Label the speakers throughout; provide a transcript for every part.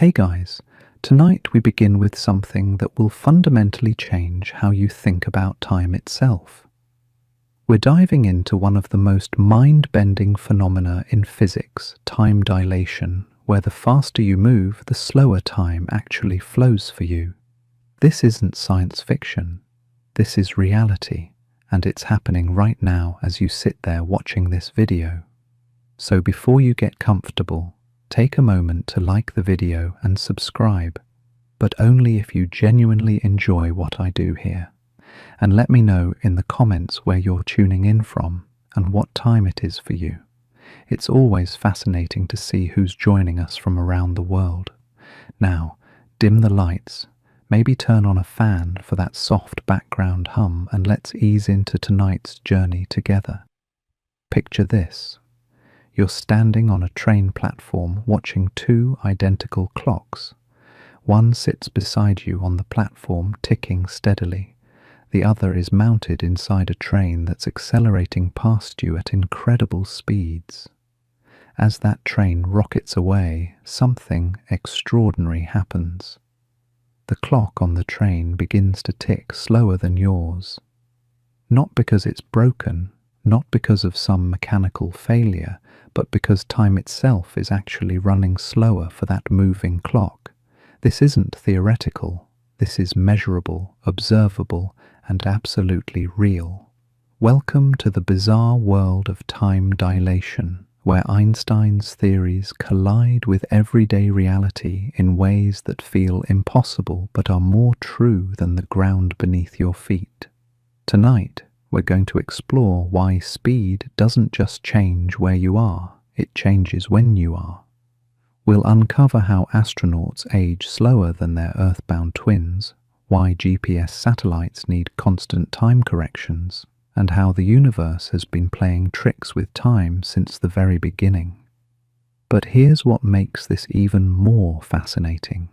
Speaker 1: Hey guys, tonight we begin with something that will fundamentally change how you think about time itself. We're diving into one of the most mind-bending phenomena in physics, time dilation, where the faster you move, the slower time actually flows for you. This isn't science fiction. This is reality, and it's happening right now as you sit there watching this video. So before you get comfortable, take a moment to like the video and subscribe, but only if you genuinely enjoy what I do here. And let me know in the comments where you're tuning in from and what time it is for you. It's always fascinating to see who's joining us from around the world. Now, dim the lights, maybe turn on a fan for that soft background hum, and let's ease into tonight's journey together. Picture this. You're standing on a train platform watching two identical clocks. One sits beside you on the platform, ticking steadily. The other is mounted inside a train that's accelerating past you at incredible speeds. As that train rockets away, something extraordinary happens. The clock on the train begins to tick slower than yours. Not because it's broken, not because of some mechanical failure, but because time itself is actually running slower for that moving clock. This isn't theoretical. This is measurable, observable, and absolutely real. Welcome to the bizarre world of time dilation, where Einstein's theories collide with everyday reality in ways that feel impossible but are more true than the ground beneath your feet. Tonight, we're going to explore why speed doesn't just change where you are, it changes when you are. We'll uncover how astronauts age slower than their Earthbound twins, why GPS satellites need constant time corrections, and how the universe has been playing tricks with time since the very beginning. But here's what makes this even more fascinating.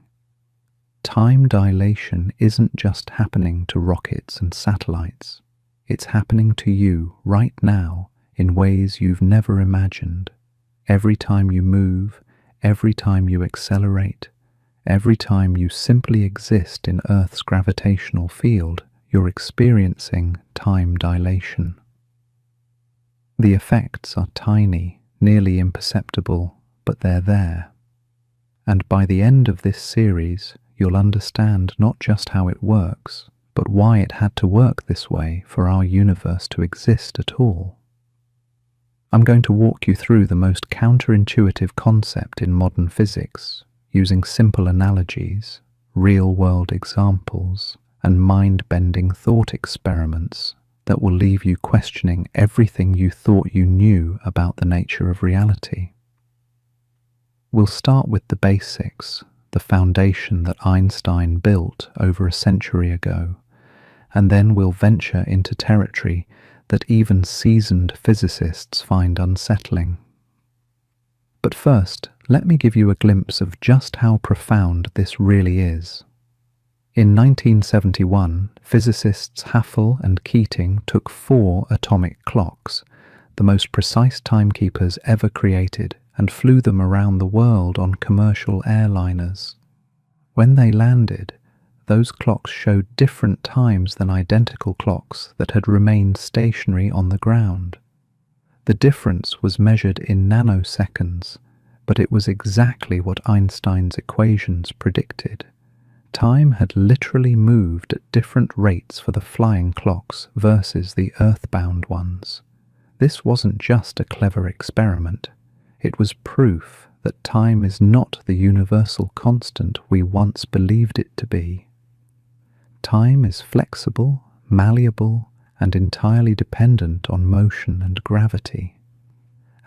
Speaker 1: Time dilation isn't just happening to rockets and satellites. It's happening to you right now in ways you've never imagined. Every time you move, every time you accelerate, every time you simply exist in Earth's gravitational field, you're experiencing time dilation. The effects are tiny, nearly imperceptible, but they're there. And by the end of this series, you'll understand not just how it works, but why it had to work this way for our universe to exist at all. I'm going to walk you through the most counterintuitive concept in modern physics, using simple analogies, real-world examples, and mind-bending thought experiments that will leave you questioning everything you thought you knew about the nature of reality. We'll start with the basics, the foundation that Einstein built over a century ago, and then we'll venture into territory that even seasoned physicists find unsettling. But first, let me give you a glimpse of just how profound this really is. In 1971, physicists Haffel and Keating took 4 atomic clocks, the most precise timekeepers ever created, and flew them around the world on commercial airliners. When they landed, those clocks showed different times than identical clocks that had remained stationary on the ground. The difference was measured in nanoseconds, but it was exactly what Einstein's equations predicted. Time had literally moved at different rates for the flying clocks versus the earthbound ones. This wasn't just a clever experiment. It was proof that time is not the universal constant we once believed it to be. Time is flexible, malleable, and entirely dependent on motion and gravity.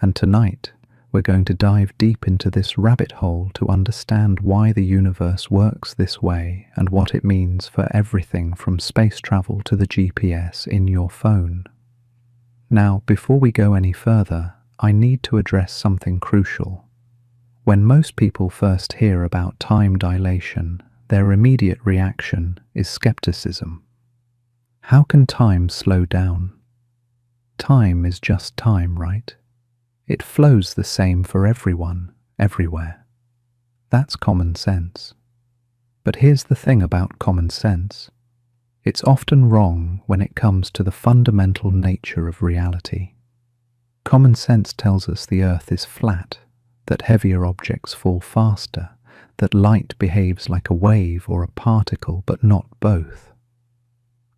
Speaker 1: And tonight, we're going to dive deep into this rabbit hole to understand why the universe works this way and what it means for everything from space travel to the GPS in your phone. Now, before we go any further, I need to address something crucial. When most people first hear about time dilation, their immediate reaction is skepticism. How can time slow down? Time is just time, right? It flows the same for everyone, everywhere. That's common sense. But here's the thing about common sense. It's often wrong when it comes to the fundamental nature of reality. Common sense tells us the Earth is flat, that heavier objects fall faster, that light behaves like a wave or a particle, but not both.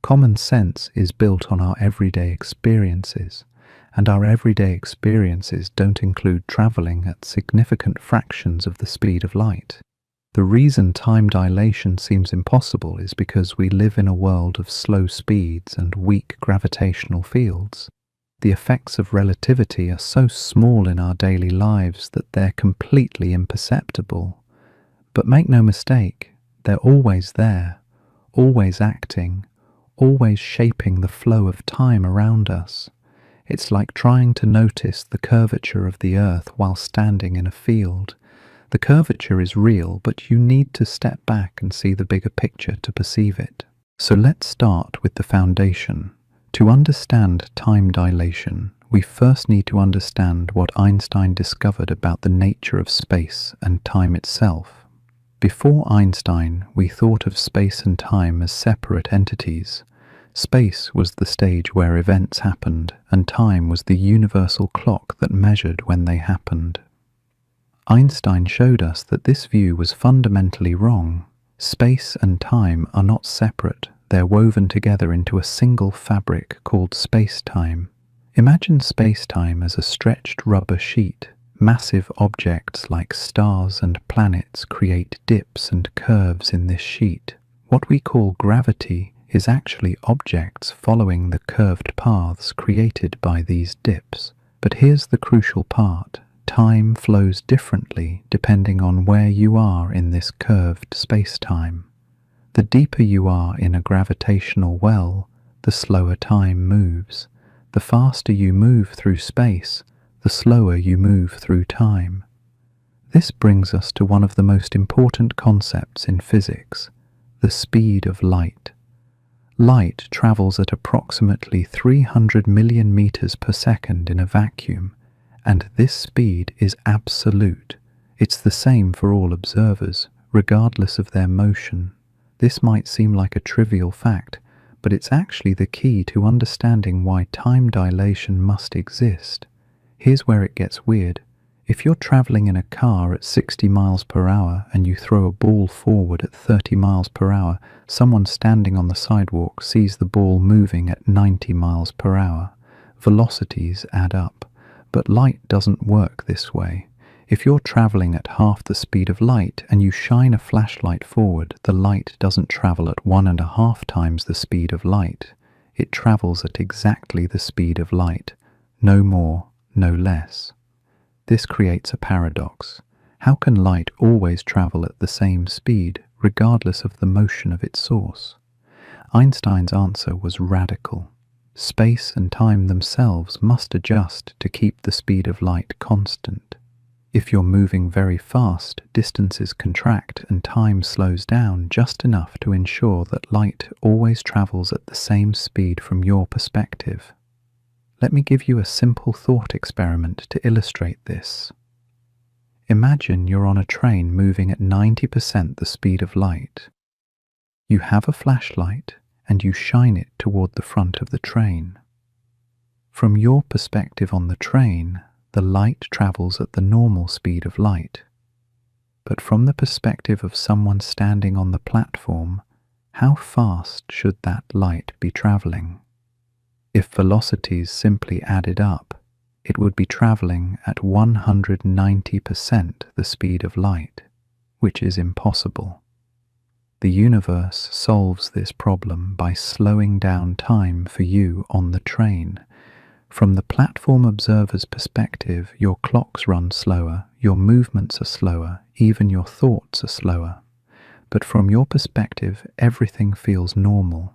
Speaker 1: Common sense is built on our everyday experiences, and our everyday experiences don't include traveling at significant fractions of the speed of light. The reason time dilation seems impossible is because we live in a world of slow speeds and weak gravitational fields. The effects of relativity are so small in our daily lives that they're completely imperceptible. But make no mistake, they're always there, always acting, always shaping the flow of time around us. It's like trying to notice the curvature of the Earth while standing in a field. The curvature is real, but you need to step back and see the bigger picture to perceive it. So let's start with the foundation. To understand time dilation, we first need to understand what Einstein discovered about the nature of space and time itself. Before Einstein, we thought of space and time as separate entities. Space was the stage where events happened, and time was the universal clock that measured when they happened. Einstein showed us that this view was fundamentally wrong. Space and time are not separate, they're woven together into a single fabric called space-time. Imagine space-time as a stretched rubber sheet. Massive objects like stars and planets create dips and curves in this sheet. What we call gravity is actually objects following the curved paths created by these dips. But here's the crucial part. Time flows differently depending on where you are in this curved space-time. The deeper you are in a gravitational well, the slower time moves. The faster you move through space, the slower you move through time. This brings us to one of the most important concepts in physics, the speed of light. Light travels at approximately 300 million meters per second in a vacuum, and this speed is absolute. It's the same for all observers, regardless of their motion. This might seem like a trivial fact, but it's actually the key to understanding why time dilation must exist. Here's where it gets weird. If you're traveling in a car at 60 miles per hour and you throw a ball forward at 30 miles per hour, someone standing on the sidewalk sees the ball moving at 90 miles per hour. Velocities add up. But light doesn't work this way. If you're traveling at half the speed of light and you shine a flashlight forward, the light doesn't travel at 1.5 times the speed of light. It travels at exactly the speed of light, no more, no less. This creates a paradox. How can light always travel at the same speed, regardless of the motion of its source? Einstein's answer was radical. Space and time themselves must adjust to keep the speed of light constant. If you're moving very fast, distances contract and time slows down just enough to ensure that light always travels at the same speed from your perspective. Let me give you a simple thought experiment to illustrate this. Imagine you're on a train moving at 90% the speed of light. You have a flashlight and you shine it toward the front of the train. From your perspective on the train, the light travels at the normal speed of light. But from the perspective of someone standing on the platform, how fast should that light be traveling? If velocities simply added up, it would be traveling at 190% the speed of light, which is impossible. The universe solves this problem by slowing down time for you on the train. From the platform observer's perspective, your clocks run slower, your movements are slower, even your thoughts are slower. But from your perspective, everything feels normal.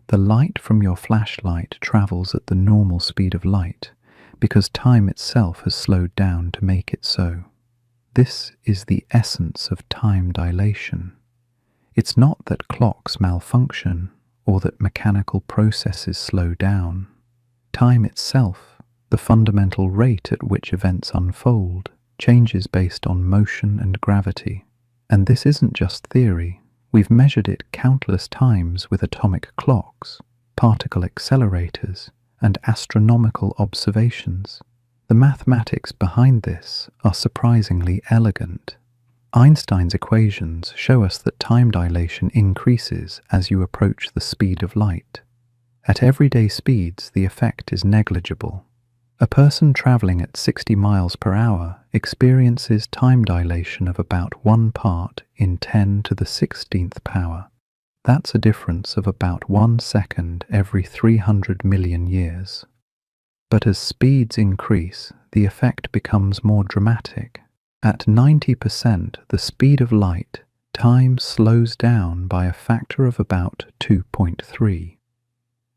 Speaker 1: The light from your flashlight travels at the normal speed of light, because time itself has slowed down to make it so. This is the essence of time dilation. It's not that clocks malfunction or that mechanical processes slow down. Time itself, the fundamental rate at which events unfold, changes based on motion and gravity. And this isn't just theory. We've measured it countless times with atomic clocks, particle accelerators, and astronomical observations. The mathematics behind this are surprisingly elegant. Einstein's equations show us that time dilation increases as you approach the speed of light. At everyday speeds, the effect is negligible. A person traveling at 60 miles per hour experiences time dilation of about 1 part in 10 to the 16th power. That's a difference of about 1 second every 300 million years. But as speeds increase, the effect becomes more dramatic. At 90% the speed of light, time slows down by a factor of about 2.3.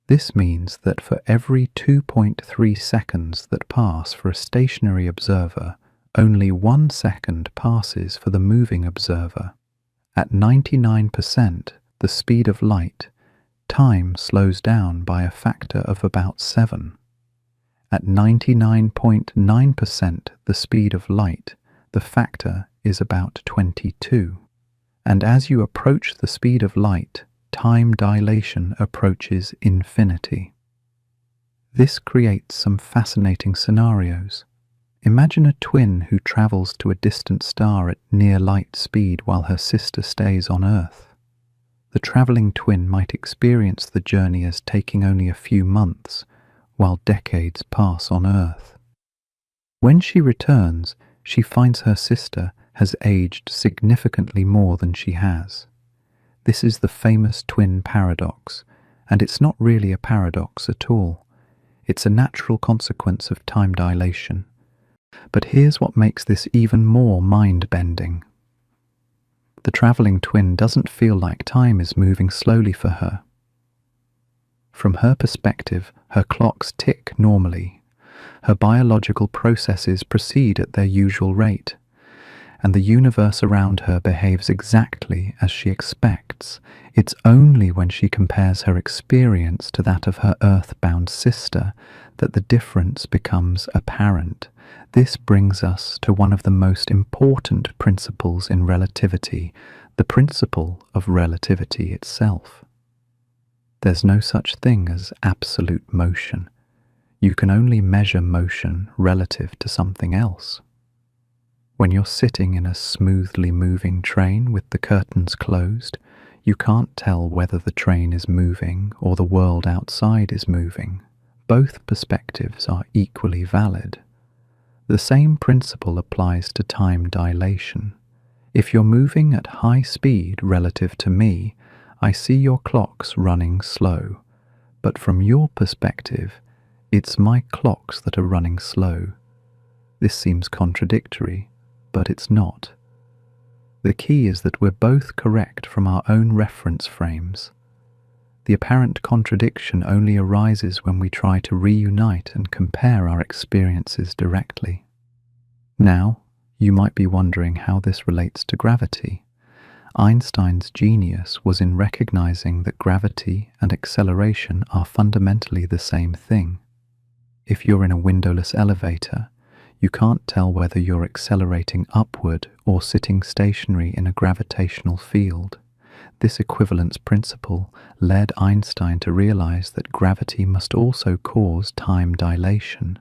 Speaker 1: This means that for every 2.3 seconds that pass for a stationary observer, only 1 second passes for the moving observer. At 99% the speed of light, time slows down by a factor of about 7. At 99.9% the speed of light, the factor is about 22. And as you approach the speed of light, time dilation approaches infinity. This creates some fascinating scenarios. Imagine a twin who travels to a distant star at near light speed while her sister stays on Earth. The traveling twin might experience the journey as taking only a few months, while decades pass on Earth. When she returns, she finds her sister has aged significantly more than she has. This is the famous twin paradox, and it's not really a paradox at all. It's a natural consequence of time dilation. But here's what makes this even more mind-bending. The traveling twin doesn't feel like time is moving slowly for her. From her perspective, her clocks tick normally. Her biological processes proceed at their usual rate, and the universe around her behaves exactly as she expects. It's only when she compares her experience to that of her earthbound sister that the difference becomes apparent. This brings us to one of the most important principles in relativity, the principle of relativity itself. There's no such thing as absolute motion. You can only measure motion relative to something else. When you're sitting in a smoothly moving train with the curtains closed, you can't tell whether the train is moving or the world outside is moving. Both perspectives are equally valid. The same principle applies to time dilation. If you're moving at high speed relative to me, I see your clocks running slow, but from your perspective, it's my clocks that are running slow. This seems contradictory, but it's not. The key is that we're both correct from our own reference frames. The apparent contradiction only arises when we try to reunite and compare our experiences directly. Now, you might be wondering how this relates to gravity. Einstein's genius was in recognizing that gravity and acceleration are fundamentally the same thing. If you're in a windowless elevator, you can't tell whether you're accelerating upward or sitting stationary in a gravitational field. This equivalence principle led Einstein to realize that gravity must also cause time dilation.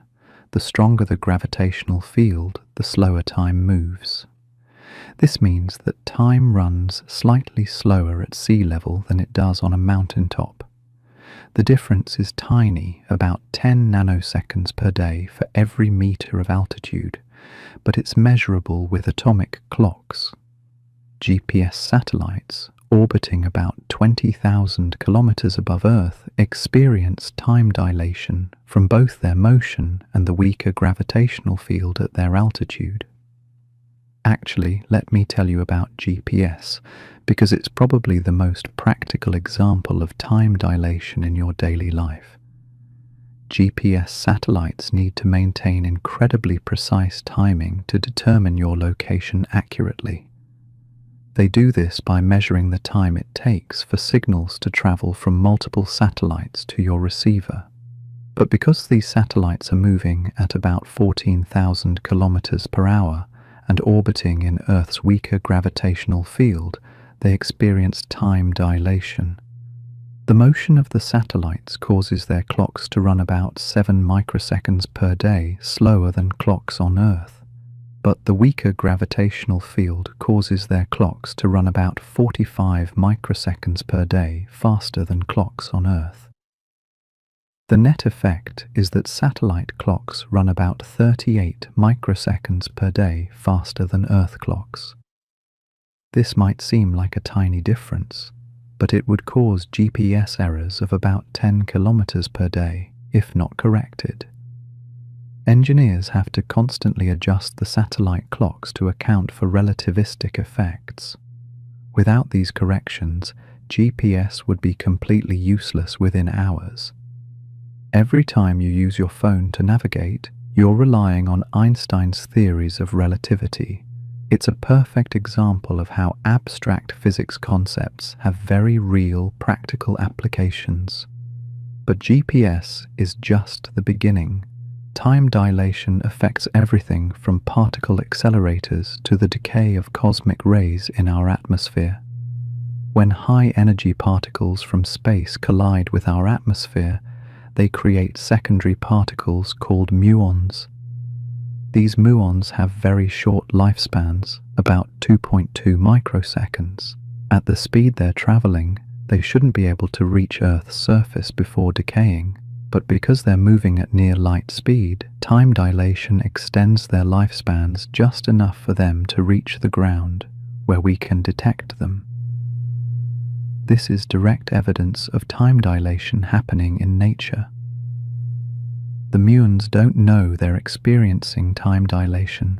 Speaker 1: The stronger the gravitational field, the slower time moves. This means that time runs slightly slower at sea level than it does on a mountaintop. The difference is tiny, about 10 nanoseconds per day for every meter of altitude, but it's measurable with atomic clocks. GPS satellites, orbiting about 20,000 kilometers above Earth, experience time dilation from both their motion and the weaker gravitational field at their altitude. Actually, let me tell you about GPS, because it's probably the most practical example of time dilation in your daily life. GPS satellites need to maintain incredibly precise timing to determine your location accurately. They do this by measuring the time it takes for signals to travel from multiple satellites to your receiver. But because these satellites are moving at about 14,000 kilometers per hour, and orbiting in Earth's weaker gravitational field, they experience time dilation. The motion of the satellites causes their clocks to run about 7 microseconds per day slower than clocks on Earth. But the weaker gravitational field causes their clocks to run about 45 microseconds per day faster than clocks on Earth. The net effect is that satellite clocks run about 38 microseconds per day faster than Earth clocks. This might seem like a tiny difference, but it would cause GPS errors of about 10 kilometers per day if not corrected. Engineers have to constantly adjust the satellite clocks to account for relativistic effects. Without these corrections, GPS would be completely useless within hours. Every time you use your phone to navigate, you're relying on Einstein's theories of relativity. It's a perfect example of how abstract physics concepts have very real, practical applications. But GPS is just the beginning. Time dilation affects everything from particle accelerators to the decay of cosmic rays in our atmosphere. When high-energy particles from space collide with our atmosphere, they create secondary particles called muons. These muons have very short lifespans, about 2.2 microseconds. At the speed they're traveling, they shouldn't be able to reach Earth's surface before decaying. But because they're moving at near light speed, time dilation extends their lifespans just enough for them to reach the ground, where we can detect them. This is direct evidence of time dilation happening in nature. The muons don't know they're experiencing time dilation.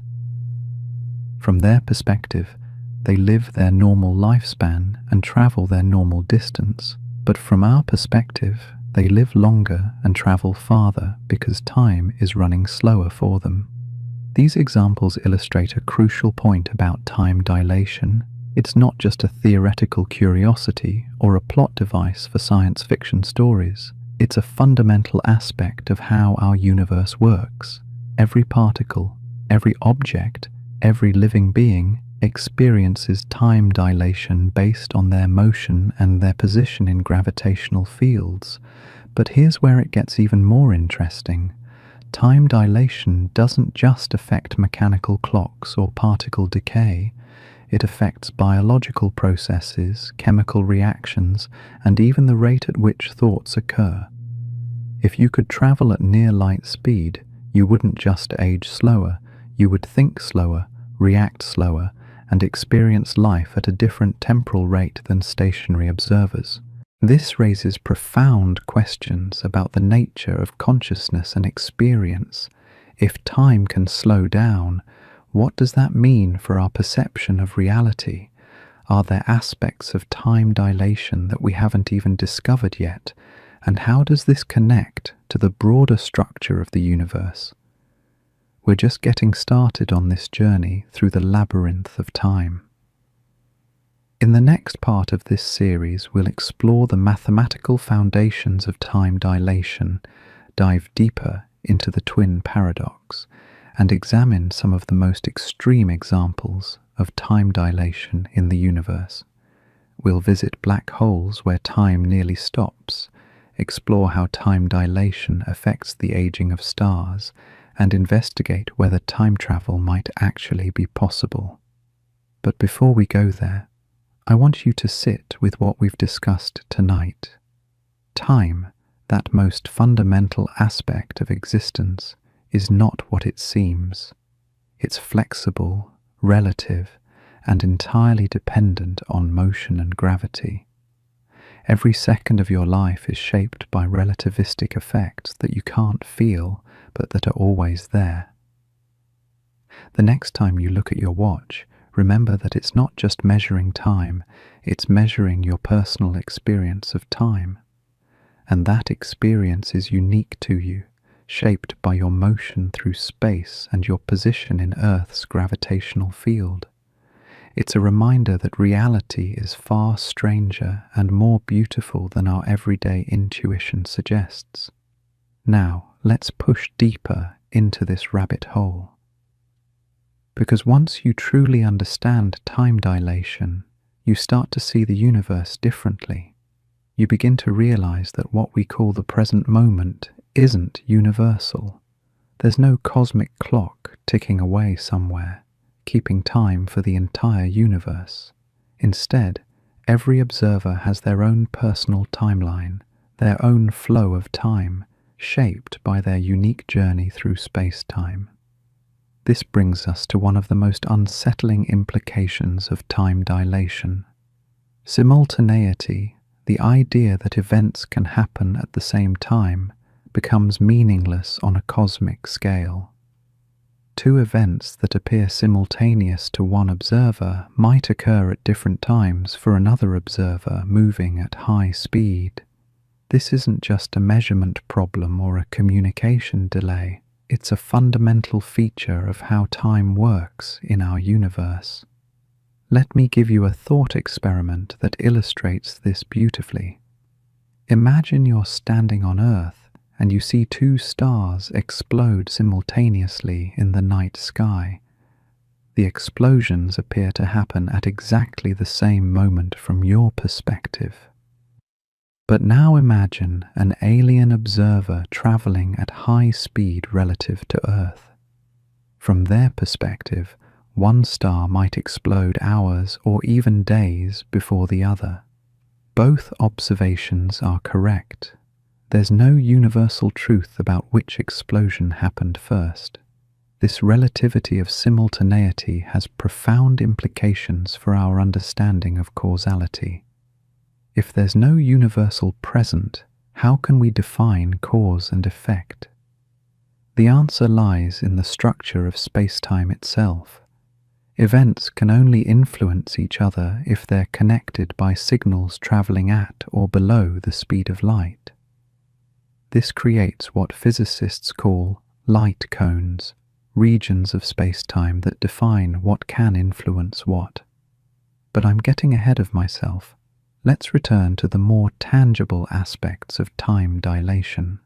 Speaker 1: From their perspective, they live their normal lifespan and travel their normal distance, but from our perspective, they live longer and travel farther because time is running slower for them. These examples illustrate a crucial point about time dilation. It's not just a theoretical curiosity or a plot device for science fiction stories. It's a fundamental aspect of how our universe works. Every particle, every object, every living being experiences time dilation based on their motion and their position in gravitational fields. But here's where it gets even more interesting. Time dilation doesn't just affect mechanical clocks or particle decay. It affects biological processes, chemical reactions, and even the rate at which thoughts occur. If you could travel at near light speed, you wouldn't just age slower, you would think slower, react slower, and experience life at a different temporal rate than stationary observers. This raises profound questions about the nature of consciousness and experience. If time can slow down, what does that mean for our perception of reality? Are there aspects of time dilation that we haven't even discovered yet? And how does this connect to the broader structure of the universe? We're just getting started on this journey through the labyrinth of time. In the next part of this series, we'll explore the mathematical foundations of time dilation, dive deeper into the twin paradox, and examine some of the most extreme examples of time dilation in the universe. We'll visit black holes where time nearly stops, explore how time dilation affects the aging of stars, and investigate whether time travel might actually be possible. But before we go there, I want you to sit with what we've discussed tonight. Time, that most fundamental aspect of existence, is not what it seems. It's flexible, relative, and entirely dependent on motion and gravity. Every second of your life is shaped by relativistic effects that you can't feel, but that are always there. The next time you look at your watch, remember that it's not just measuring time, it's measuring your personal experience of time. And that experience is unique to you, shaped by your motion through space and your position in Earth's gravitational field. It's a reminder that reality is far stranger and more beautiful than our everyday intuition suggests. Now, let's push deeper into this rabbit hole. Because once you truly understand time dilation, you start to see the universe differently. You begin to realize that what we call the present moment isn't universal. There's no cosmic clock ticking away somewhere, keeping time for the entire universe. Instead, every observer has their own personal timeline, their own flow of time, shaped by their unique journey through space-time. This brings us to one of the most unsettling implications of time dilation. Simultaneity, the idea that events can happen at the same time, becomes meaningless on a cosmic scale. Two events that appear simultaneous to one observer might occur at different times for another observer moving at high speed. This isn't just a measurement problem or a communication delay. It's a fundamental feature of how time works in our universe. Let me give you a thought experiment that illustrates this beautifully. Imagine you're standing on Earth and you see two stars explode simultaneously in the night sky. The explosions appear to happen at exactly the same moment from your perspective. But now imagine an alien observer traveling at high speed relative to Earth. From their perspective, one star might explode hours or even days before the other. Both observations are correct. There's no universal truth about which explosion happened first. This relativity of simultaneity has profound implications for our understanding of causality. If there's no universal present, how can we define cause and effect? The answer lies in the structure of space-time itself. Events can only influence each other if they're connected by signals traveling at or below the speed of light. This creates what physicists call light cones, regions of space-time that define what can influence what. But I'm getting ahead of myself. Let's return to the more tangible aspects of time dilation.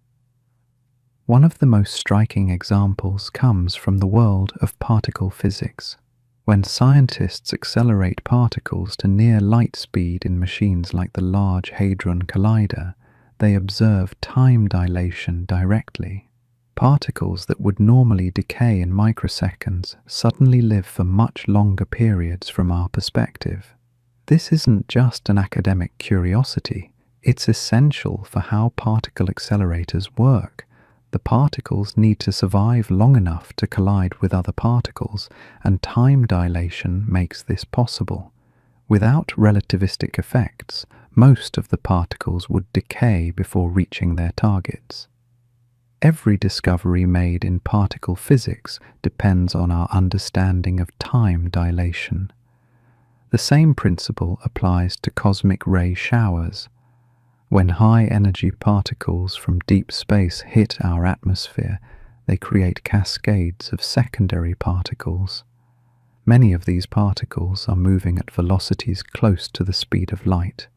Speaker 1: One of the most striking examples comes from the world of particle physics. When scientists accelerate particles to near light speed in machines like the Large Hadron Collider, they observe time dilation directly. Particles that would normally decay in microseconds suddenly live for much longer periods from our perspective. This isn't just an academic curiosity, it's essential for how particle accelerators work. The particles need to survive long enough to collide with other particles, and time dilation makes this possible. Without relativistic effects, most of the particles would decay before reaching their targets. Every discovery made in particle physics depends on our understanding of time dilation. The same principle applies to cosmic ray showers. When high-energy particles from deep space hit our atmosphere, they create cascades of secondary particles. Many of these particles are moving at velocities close to the speed of light.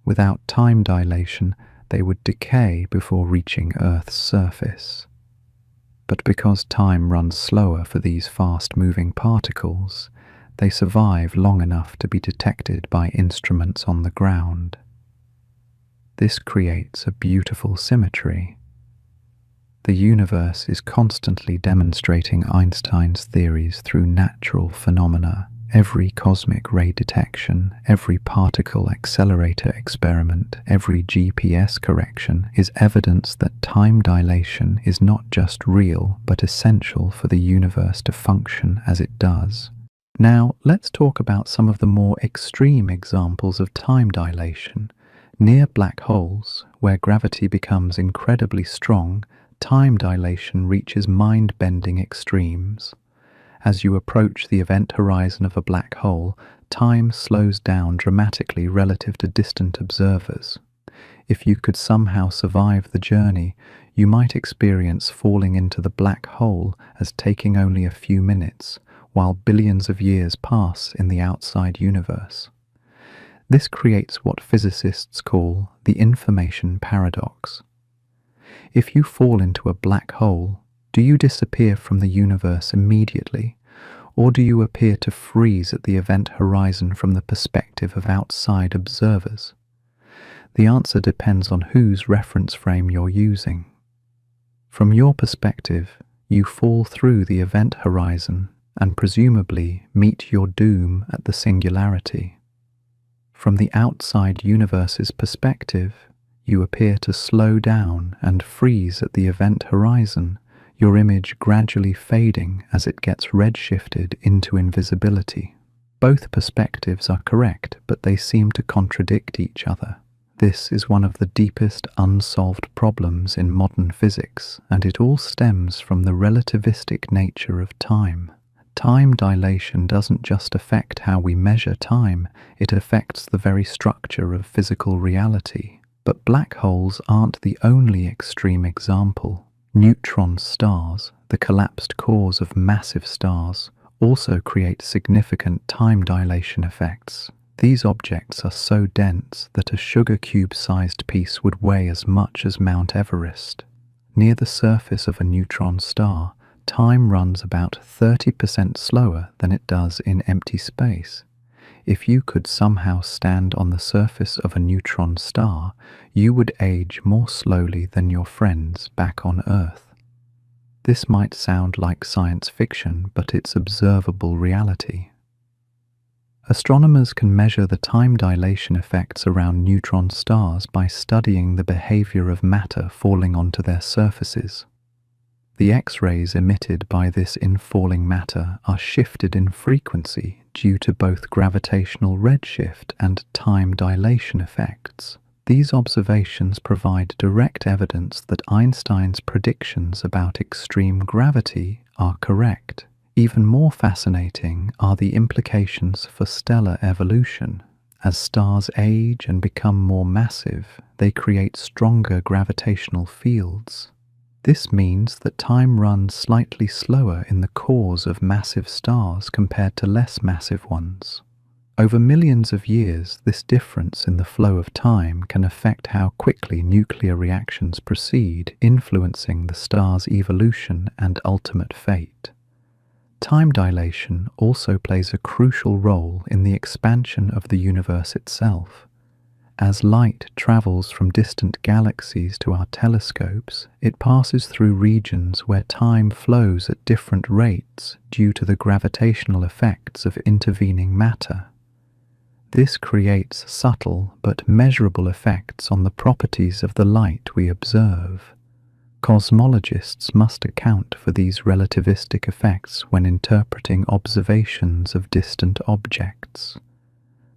Speaker 1: Without time dilation, they would decay before reaching Earth's surface. But because time runs slower for these fast-moving particles, they survive long enough to be detected by instruments on the ground. This creates a beautiful symmetry. The universe is constantly demonstrating Einstein's theories through natural phenomena. Every cosmic ray detection, every particle accelerator experiment, every GPS correction is evidence that time dilation is not just real but essential for the universe to function as it does. Now, let's talk about some of the more extreme examples of time dilation. Near black holes, where gravity becomes incredibly strong, time dilation reaches mind-bending extremes. As you approach the event horizon of a black hole, time slows down dramatically relative to distant observers. If you could somehow survive the journey, you might experience falling into the black hole as taking only a few minutes, while billions of years pass in the outside universe. This creates what physicists call the information paradox. If you fall into a black hole, do you disappear from the universe immediately, Or do you appear to freeze at the event horizon from the perspective of outside observers? The answer depends on whose reference frame you're using. From your perspective, you fall through the event horizon and presumably meet your doom at the singularity. From the outside universe's perspective, you appear to slow down and freeze at the event horizon, your image gradually fading as it gets redshifted into invisibility. Both perspectives are correct, but they seem to contradict each other. This is one of the deepest unsolved problems in modern physics, and it all stems from the relativistic nature of time. Time dilation doesn't just affect how we measure time, it affects the very structure of physical reality. But black holes aren't the only extreme example. Neutron stars, the collapsed cores of massive stars, also create significant time dilation effects. These objects are so dense that a sugar cube-sized piece would weigh as much as Mount Everest. Near the surface of a neutron star, time runs about 30% slower than it does in empty space. If you could somehow stand on the surface of a neutron star, you would age more slowly than your friends back on Earth. This might sound like science fiction, but it's observable reality. Astronomers can measure the time dilation effects around neutron stars by studying the behavior of matter falling onto their surfaces. The X-rays emitted by this infalling matter are shifted in frequency due to both gravitational redshift and time dilation effects. These observations provide direct evidence that Einstein's predictions about extreme gravity are correct. Even more fascinating are the implications for stellar evolution. As stars age and become more massive, they create stronger gravitational fields. This means that time runs slightly slower in the cores of massive stars compared to less massive ones. Over millions of years, this difference in the flow of time can affect how quickly nuclear reactions proceed, influencing the star's evolution and ultimate fate. Time dilation also plays a crucial role in the expansion of the universe itself. As light travels from distant galaxies to our telescopes, it passes through regions where time flows at different rates due to the gravitational effects of intervening matter. This creates subtle but measurable effects on the properties of the light we observe. Cosmologists must account for these relativistic effects when interpreting observations of distant objects.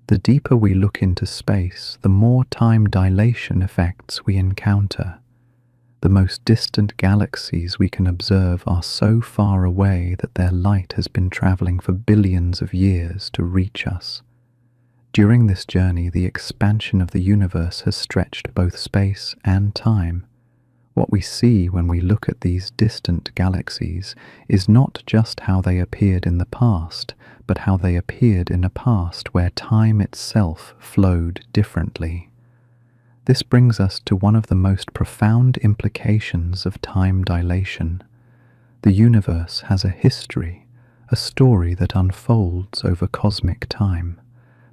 Speaker 1: The deeper we look into space, the more time dilation effects we encounter. The most distant galaxies we can observe are so far away that their light has been traveling for billions of years to reach us. During this journey, the expansion of the universe has stretched both space and time. What we see when we look at these distant galaxies is not just how they appeared in the past, but how they appeared in a past where time itself flowed differently. This brings us to one of the most profound implications of time dilation. The universe has a history, a story that unfolds over cosmic time.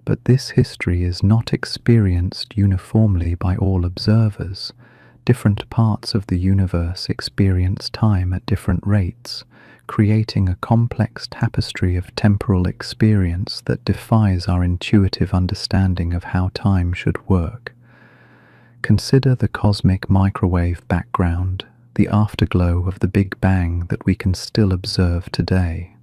Speaker 1: But this history is not experienced uniformly by all observers. Different parts of the universe experience time at different rates, creating a complex tapestry of temporal experience that defies our intuitive understanding of how time should work. Consider the cosmic microwave background, the afterglow of the Big Bang that we can still observe today.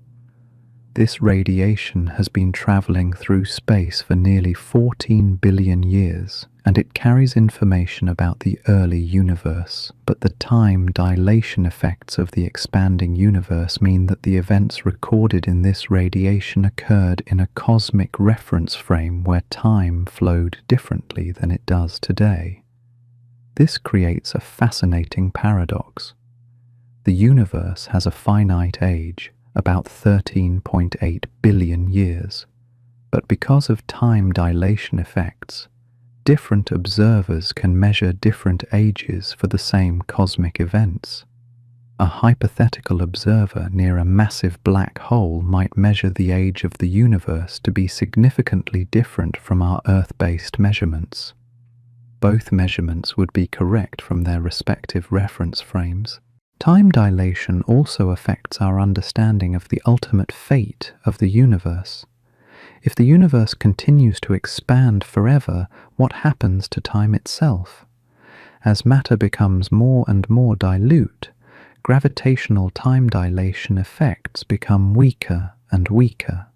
Speaker 1: This radiation has been traveling through space for nearly 14 billion years, and it carries information about the early universe. But the time dilation effects of the expanding universe mean that the events recorded in this radiation occurred in a cosmic reference frame where time flowed differently than it does today. This creates a fascinating paradox. The universe has a finite age, about 13.8 billion years. But because of time dilation effects, different observers can measure different ages for the same cosmic events. A hypothetical observer near a massive black hole might measure the age of the universe to be significantly different from our Earth-based measurements. Both measurements would be correct from their respective reference frames. Time dilation also affects our understanding of the ultimate fate of the universe. If the universe continues to expand forever, what happens to time itself? As matter becomes more and more dilute, gravitational time dilation effects become weaker and weaker.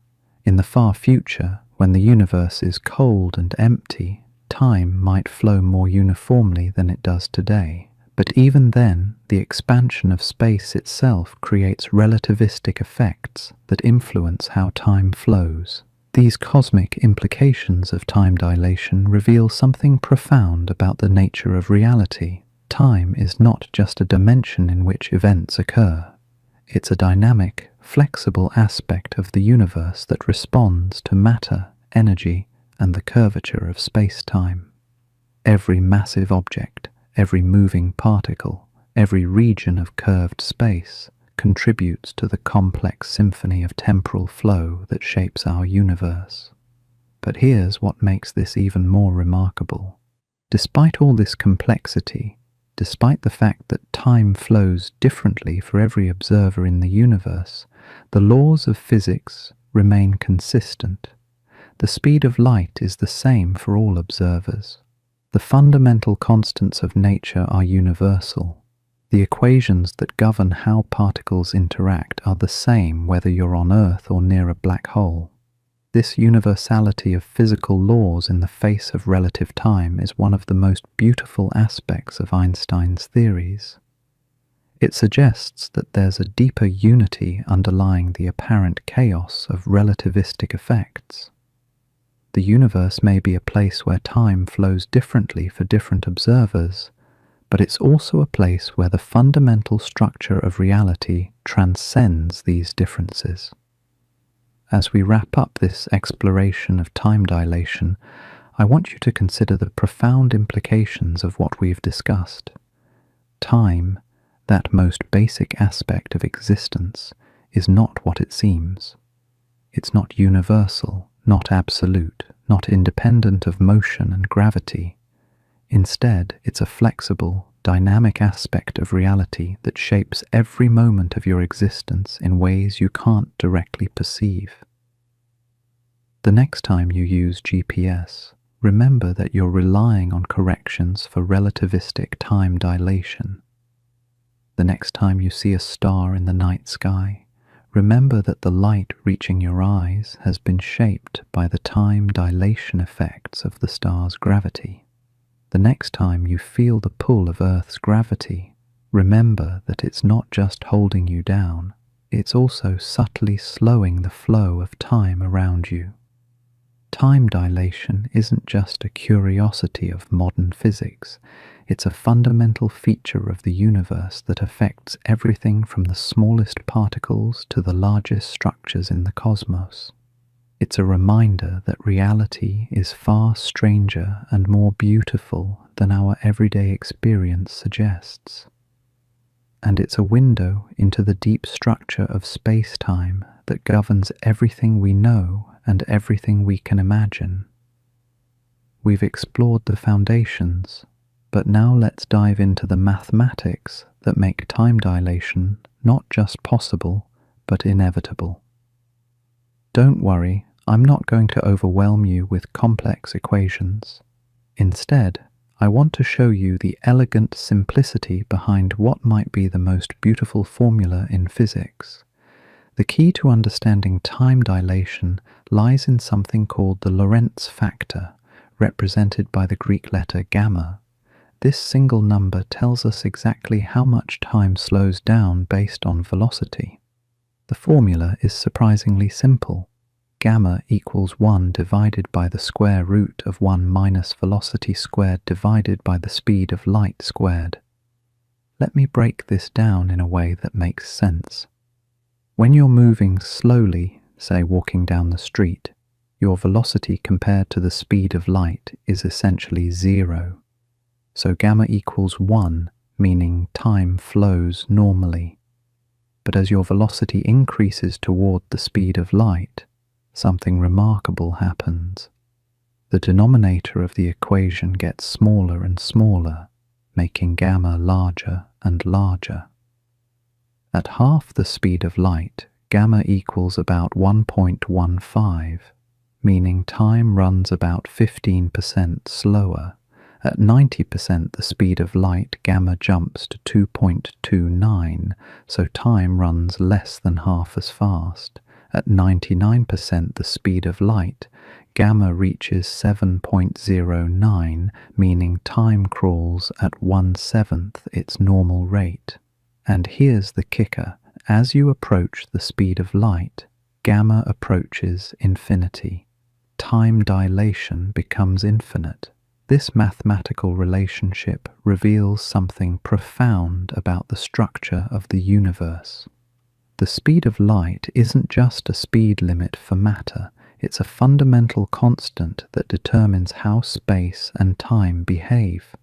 Speaker 1: In the far future, when the universe is cold and empty, time might flow more uniformly than it does today. But even then, the expansion of space itself creates relativistic effects that influence how time flows. These cosmic implications of time dilation reveal something profound about the nature of reality. Time is not just a dimension in which events occur. It's a dynamic, flexible aspect of the universe that responds to matter, energy, and the curvature of space-time. Every massive object, every moving particle, every region of curved space contributes to the complex symphony of temporal flow that shapes our universe. But here's what makes this even more remarkable. Despite all this complexity, despite the fact that time flows differently for every observer in the universe, the laws of physics remain consistent. The speed of light is the same for all observers. The fundamental constants of nature are universal. The equations that govern how particles interact are the same whether you're on Earth or near a black hole. This universality of physical laws in the face of relative time is one of the most beautiful aspects of Einstein's theories. It suggests that there's a deeper unity underlying the apparent chaos of relativistic effects. The universe may be a place where time flows differently for different observers, but it's also a place where the fundamental structure of reality transcends these differences. As we wrap up this exploration of time dilation, I want you to consider the profound implications of what we've discussed. Time, that most basic aspect of existence, is not what it seems. It's not universal, not absolute, not independent of motion and gravity. Instead, it's a flexible, dynamic aspect of reality that shapes every moment of your existence in ways you can't directly perceive. The next time you use GPS, remember that you're relying on corrections for relativistic time dilation. The next time you see a star in the night sky, remember that the light reaching your eyes has been shaped by the time dilation effects of the star's gravity. The next time you feel the pull of Earth's gravity, remember that it's not just holding you down, it's also subtly slowing the flow of time around you. Time dilation isn't just a curiosity of modern physics, it's a fundamental feature of the universe that affects everything from the smallest particles to the largest structures in the cosmos. It's a reminder that reality is far stranger and more beautiful than our everyday experience suggests. And it's a window into the deep structure of space-time that governs everything we know and everything we can imagine. We've explored the foundations, but now let's dive into the mathematics that make time dilation not just possible, but inevitable. Don't worry, I'm not going to overwhelm you with complex equations. Instead, I want to show you the elegant simplicity behind what might be the most beautiful formula in physics. The key to understanding time dilation lies in something called the Lorentz factor, represented by the Greek letter gamma. This single number tells us exactly how much time slows down based on velocity. The formula is surprisingly simple. Gamma equals 1 divided by the square root of 1 minus velocity squared divided by the speed of light squared. Let me break this down in a way that makes sense. When you're moving slowly, say walking down the street, your velocity compared to the speed of light is essentially 0. So gamma equals 1 meaning time flows normally. But as your velocity increases toward the speed of light, something remarkable happens. The denominator of the equation gets smaller and smaller, making gamma larger and larger. At half the speed of light, gamma equals about 1.15, meaning time runs about 15% slower. At 90% the speed of light, gamma jumps to 2.29, so time runs less than half as fast. At 99% the speed of light, gamma reaches 7.09, meaning time crawls at 1/7 its normal rate. And here's the kicker: as you approach the speed of light, gamma approaches infinity. Time dilation becomes infinite. This mathematical relationship reveals something profound about the structure of the universe. The speed of light isn't just a speed limit for matter, it's a fundamental constant that determines how space and time behave.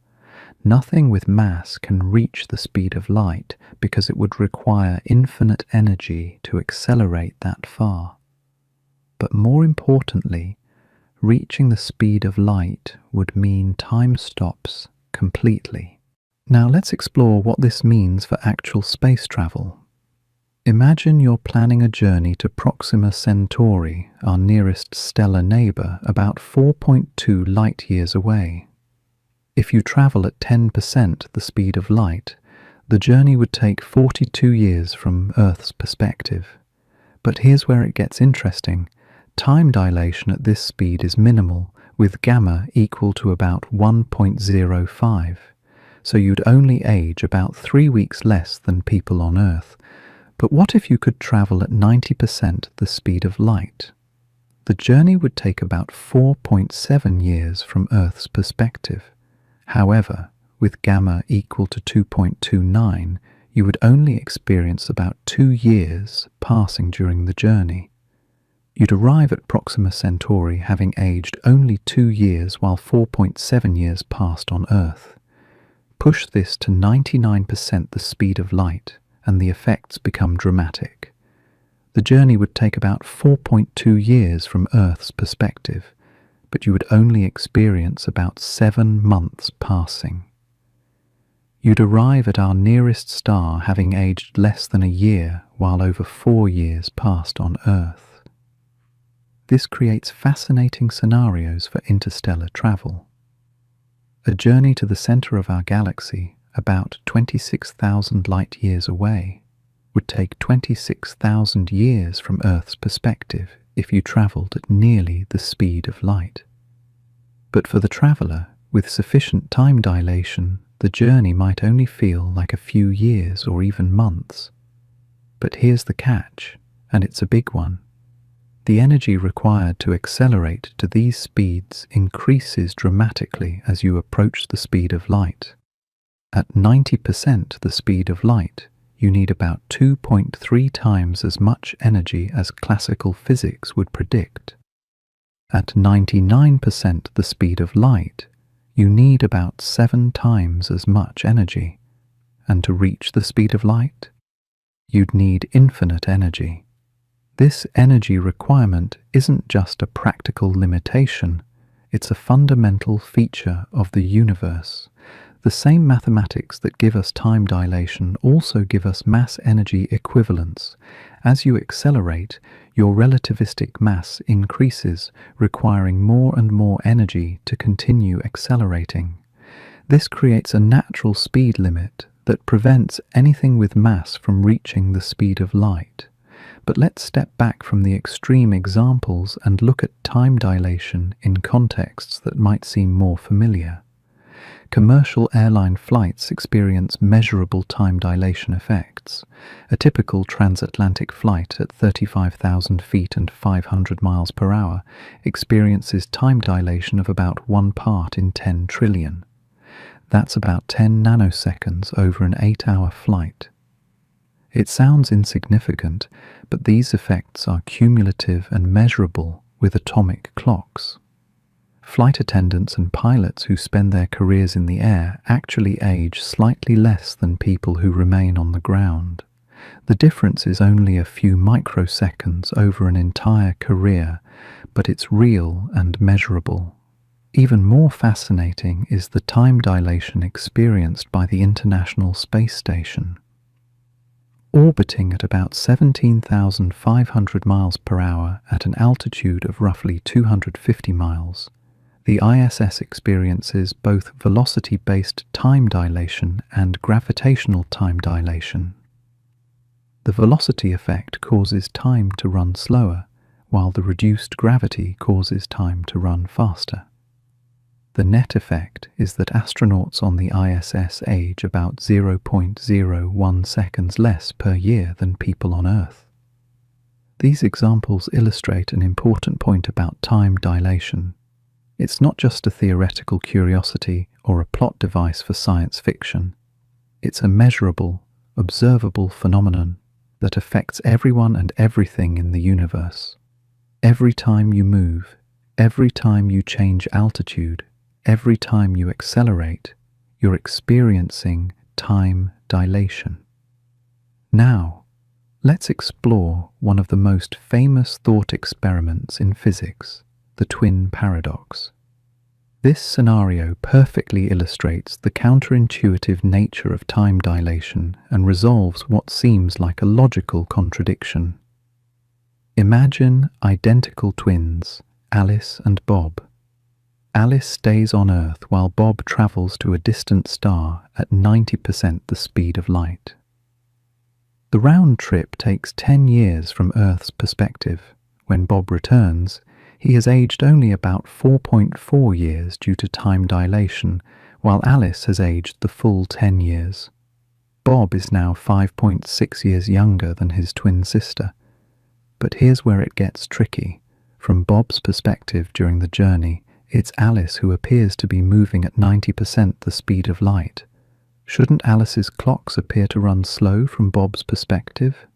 Speaker 1: Nothing with mass can reach the speed of light because it would require infinite energy to accelerate that far. But more importantly, reaching the speed of light would mean time stops completely. Now let's explore what this means for actual space travel. Imagine you're planning a journey to Proxima Centauri, our nearest stellar neighbor, about 4.2 light-years away. If you travel at 10% the speed of light, the journey would take 42 years from Earth's perspective. But here's where it gets interesting. Time dilation at this speed is minimal, with gamma equal to about 1.05, so you'd only age about 3 weeks less than people on Earth. But what if you could travel at 90% the speed of light? The journey would take about 4.7 years from Earth's perspective. However, with gamma equal to 2.29, you would only experience about 2 years passing during the journey. You'd arrive at Proxima Centauri having aged only 2 years while 4.7 years passed on Earth. Push this to 99% the speed of light, and the effects become dramatic. The journey would take about 4.2 years from Earth's perspective, but you would only experience about 7 months passing. You'd arrive at our nearest star having aged less than a year while over 4 years passed on Earth. This creates fascinating scenarios for interstellar travel. A journey to the center of our galaxy, about 26,000 light-years away, would take 26,000 years from Earth's perspective if you traveled at nearly the speed of light. But for the traveler, with sufficient time dilation, the journey might only feel like a few years or even months. But here's the catch, and it's a big one. The energy required to accelerate to these speeds increases dramatically as you approach the speed of light. At 90% the speed of light, you need about 2.3 times as much energy as classical physics would predict. At 99% the speed of light, you need about 7 times as much energy. And to reach the speed of light, you'd need infinite energy. This energy requirement isn't just a practical limitation, it's a fundamental feature of the universe. The same mathematics that give us time dilation also give us mass-energy equivalence. As you accelerate, your relativistic mass increases, requiring more and more energy to continue accelerating. This creates a natural speed limit that prevents anything with mass from reaching the speed of light. But let's step back from the extreme examples and look at time dilation in contexts that might seem more familiar. Commercial airline flights experience measurable time dilation effects. A typical transatlantic flight at 35,000 feet and 500 miles per hour experiences time dilation of about 1 part in 10 trillion. That's about 10 nanoseconds over an 8-hour flight. It sounds insignificant, but these effects are cumulative and measurable with atomic clocks. Flight attendants and pilots who spend their careers in the air actually age slightly less than people who remain on the ground. The difference is only a few microseconds over an entire career, but it's real and measurable. Even more fascinating is the time dilation experienced by the International Space Station. Orbiting at about 17,500 miles per hour at an altitude of roughly 250 miles, the ISS experiences both velocity-based time dilation and gravitational time dilation. The velocity effect causes time to run slower, while the reduced gravity causes time to run faster. The net effect is that astronauts on the ISS age about 0.01 seconds less per year than people on Earth. These examples illustrate an important point about time dilation. It's not just a theoretical curiosity or a plot device for science fiction. It's a measurable, observable phenomenon that affects everyone and everything in the universe. Every time you move, every time you change altitude, every time you accelerate, you're experiencing time dilation. Now, let's explore one of the most famous thought experiments in physics, the twin paradox. This scenario perfectly illustrates the counterintuitive nature of time dilation and resolves what seems like a logical contradiction. Imagine identical twins, Alice and Bob. Alice stays on Earth while Bob travels to a distant star at 90% the speed of light. The round trip takes 10 years from Earth's perspective. When Bob returns, he has aged only about 4.4 years due to time dilation, while Alice has aged the full 10 years. Bob is now 5.6 years younger than his twin sister. But here's where it gets tricky. From Bob's perspective during the journey, it's Alice who appears to be moving at 90% the speed of light. Shouldn't Alice's clocks appear to run slow from Bob's perspective?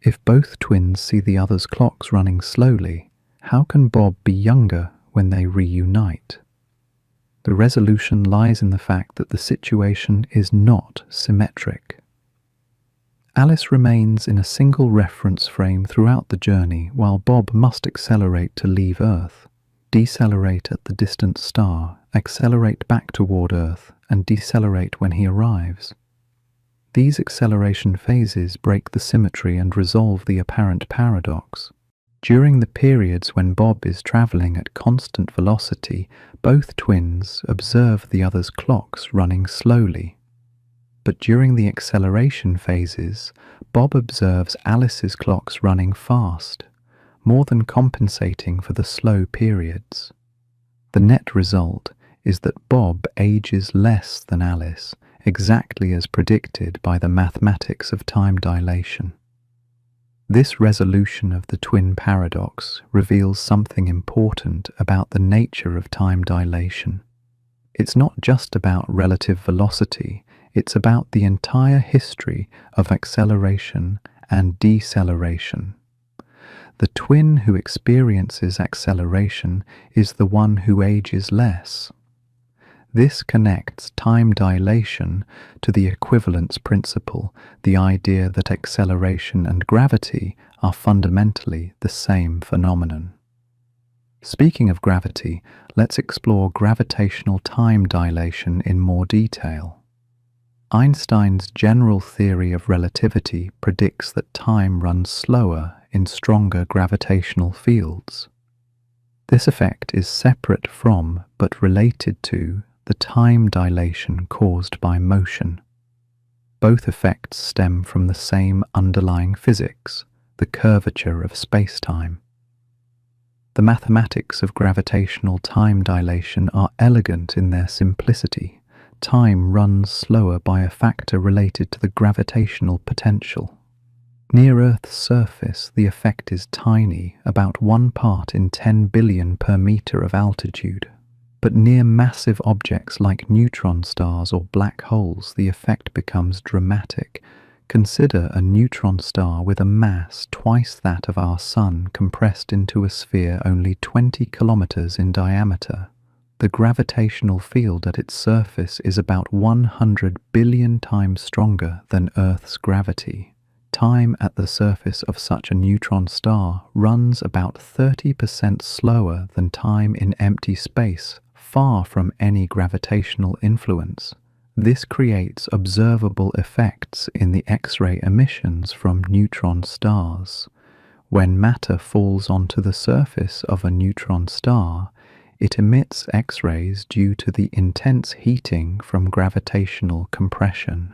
Speaker 1: If both twins see the other's clocks running slowly, how can Bob be younger when they reunite? The resolution lies in the fact that the situation is not symmetric. Alice remains in a single reference frame throughout the journey, while Bob must accelerate to leave Earth, decelerate at the distant star, accelerate back toward Earth, and decelerate when he arrives. These acceleration phases break the symmetry and resolve the apparent paradox. During the periods when Bob is traveling at constant velocity, both twins observe the other's clocks running slowly. But during the acceleration phases, Bob observes Alice's clocks running fast, more than compensating for the slow periods. The net result is that Bob ages less than Alice, exactly as predicted by the mathematics of time dilation. This resolution of the twin paradox reveals something important about the nature of time dilation. It's not just about relative velocity, it's about the entire history of acceleration and deceleration. The twin who experiences acceleration is the one who ages less. This connects time dilation to the equivalence principle, the idea that acceleration and gravity are fundamentally the same phenomenon. Speaking of gravity, let's explore gravitational time dilation in more detail. Einstein's general theory of relativity predicts that time runs slower in stronger gravitational fields. This effect is separate from, but related to, the time dilation caused by motion. Both effects stem from the same underlying physics, the curvature of spacetime. The mathematics of gravitational time dilation are elegant in their simplicity. Time runs slower by a factor related to the gravitational potential. Near Earth's surface, the effect is tiny, about 1 part in 10 billion per meter of altitude. But near massive objects like neutron stars or black holes, the effect becomes dramatic. Consider a neutron star with a mass twice that of our Sun compressed into a sphere only 20 kilometers in diameter. The gravitational field at its surface is about 100 billion times stronger than Earth's gravity. Time at the surface of such a neutron star runs about 30% slower than time in empty space, far from any gravitational influence. This creates observable effects in the X-ray emissions from neutron stars. When matter falls onto the surface of a neutron star, it emits X-rays due to the intense heating from gravitational compression.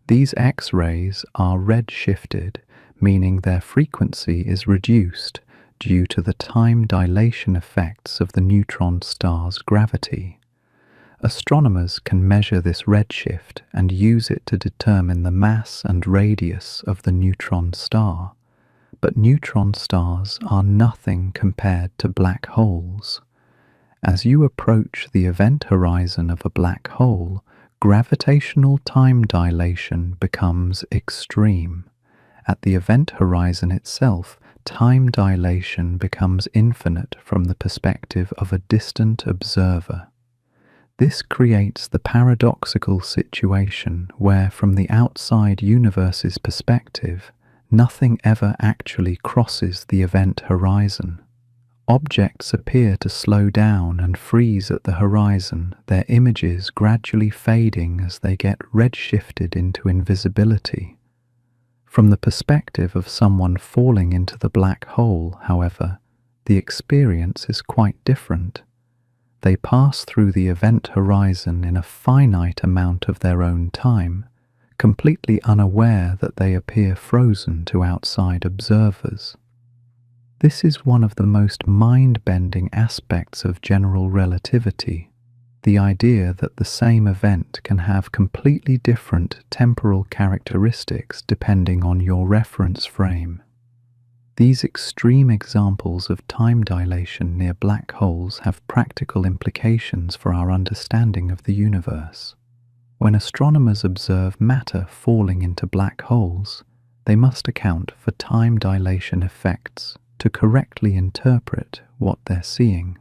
Speaker 1: These X-rays are redshifted, meaning their frequency is reduced due to the time dilation effects of the neutron star's gravity. Astronomers can measure this redshift and use it to determine the mass and radius of the neutron star. But neutron stars are nothing compared to black holes. As you approach the event horizon of a black hole, gravitational time dilation becomes extreme. At the event horizon itself, time dilation becomes infinite from the perspective of a distant observer. This creates the paradoxical situation where, from the outside universe's perspective, nothing ever actually crosses the event horizon. Objects appear to slow down and freeze at the horizon, their images gradually fading as they get redshifted into invisibility. From the perspective of someone falling into the black hole, however, the experience is quite different. They pass through the event horizon in a finite amount of their own time, completely unaware that they appear frozen to outside observers. This is one of the most mind-bending aspects of general relativity, the idea that the same event can have completely different temporal characteristics depending on your reference frame. These extreme examples of time dilation near black holes have practical implications for our understanding of the universe. When astronomers observe matter falling into black holes, they must account for time dilation effects to correctly interpret what they're seeing.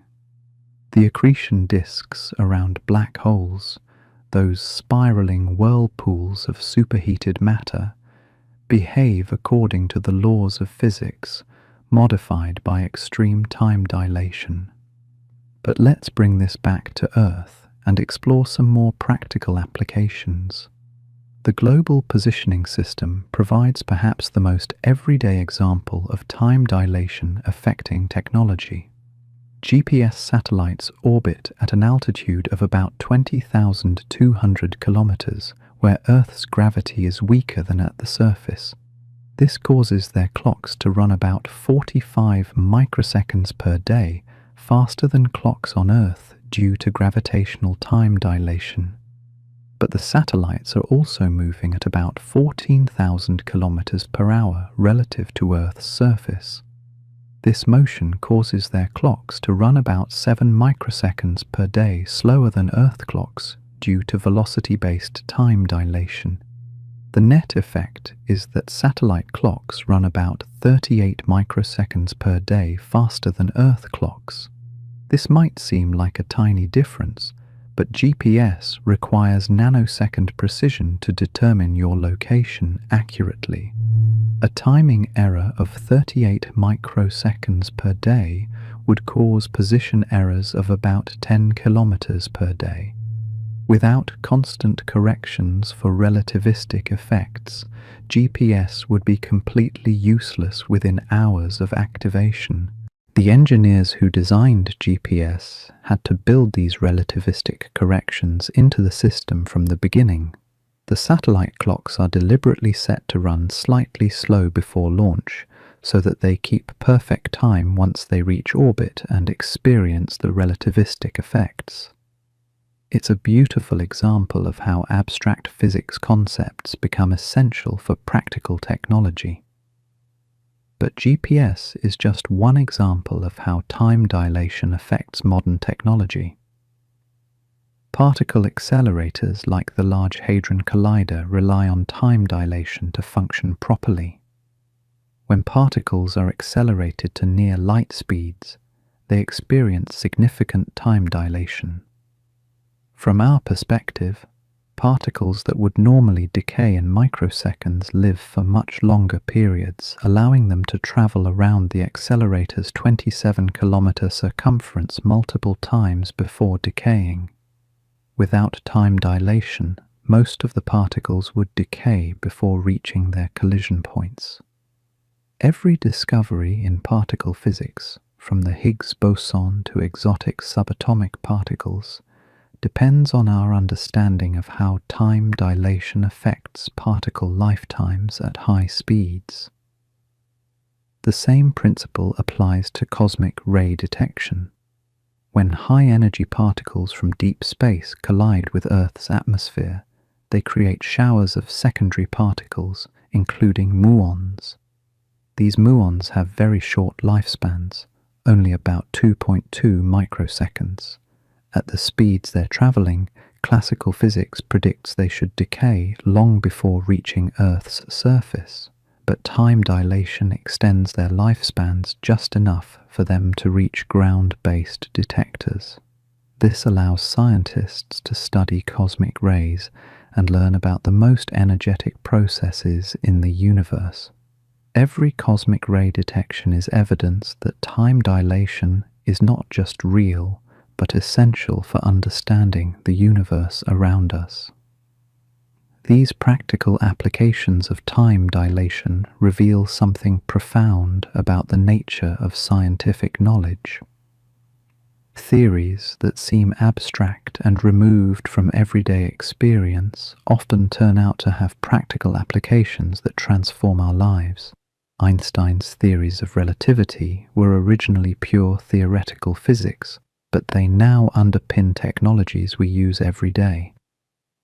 Speaker 1: The accretion disks around black holes, those spiraling whirlpools of superheated matter, behave according to the laws of physics, modified by extreme time dilation. But let's bring this back to Earth and explore some more practical applications. The Global Positioning System provides perhaps the most everyday example of time dilation affecting technology. GPS satellites orbit at an altitude of about 20,200 kilometers, where Earth's gravity is weaker than at the surface. This causes their clocks to run about 45 microseconds per day, faster than clocks on Earth due to gravitational time dilation. But the satellites are also moving at about 14,000 kilometers per hour relative to Earth's surface. This motion causes their clocks to run about 7 microseconds per day slower than Earth clocks due to velocity-based time dilation. The net effect is that satellite clocks run about 38 microseconds per day faster than Earth clocks. This might seem like a tiny difference, but GPS requires nanosecond precision to determine your location accurately. A timing error of 38 microseconds per day would cause position errors of about 10 kilometers per day. Without constant corrections for relativistic effects, GPS would be completely useless within hours of activation. The engineers who designed GPS had to build these relativistic corrections into the system from the beginning. The satellite clocks are deliberately set to run slightly slow before launch, so that they keep perfect time once they reach orbit and experience the relativistic effects. It's a beautiful example of how abstract physics concepts become essential for practical technology. But GPS is just one example of how time dilation affects modern technology. Particle accelerators like the Large Hadron Collider rely on time dilation to function properly. When particles are accelerated to near light speeds, they experience significant time dilation. From our perspective, particles that would normally decay in microseconds live for much longer periods, allowing them to travel around the accelerator's 27-kilometer circumference multiple times before decaying. Without time dilation, most of the particles would decay before reaching their collision points. Every discovery in particle physics, from the Higgs boson to exotic subatomic particles, depends on our understanding of how time dilation affects particle lifetimes at high speeds. The same principle applies to cosmic ray detection. When high-energy particles from deep space collide with Earth's atmosphere, they create showers of secondary particles, including muons. These muons have very short lifespans, only about 2.2 microseconds. At the speeds they're traveling, classical physics predicts they should decay long before reaching Earth's surface, but time dilation extends their lifespans just enough for them to reach ground-based detectors. This allows scientists to study cosmic rays and learn about the most energetic processes in the universe. Every cosmic ray detection is evidence that time dilation is not just real, but essential for understanding the universe around us. These practical applications of time dilation reveal something profound about the nature of scientific knowledge. Theories that seem abstract and removed from everyday experience often turn out to have practical applications that transform our lives. Einstein's theories of relativity were originally pure theoretical physics, but they now underpin technologies we use every day.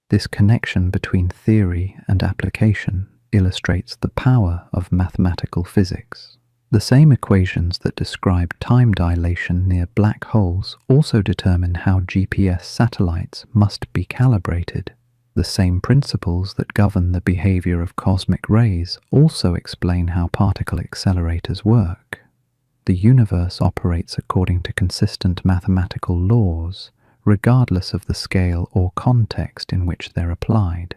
Speaker 1: This connection between theory and application illustrates the power of mathematical physics. The same equations that describe time dilation near black holes also determine how GPS satellites must be calibrated. The same principles that govern the behavior of cosmic rays also explain how particle accelerators work. The universe operates according to consistent mathematical laws, regardless of the scale or context in which they're applied.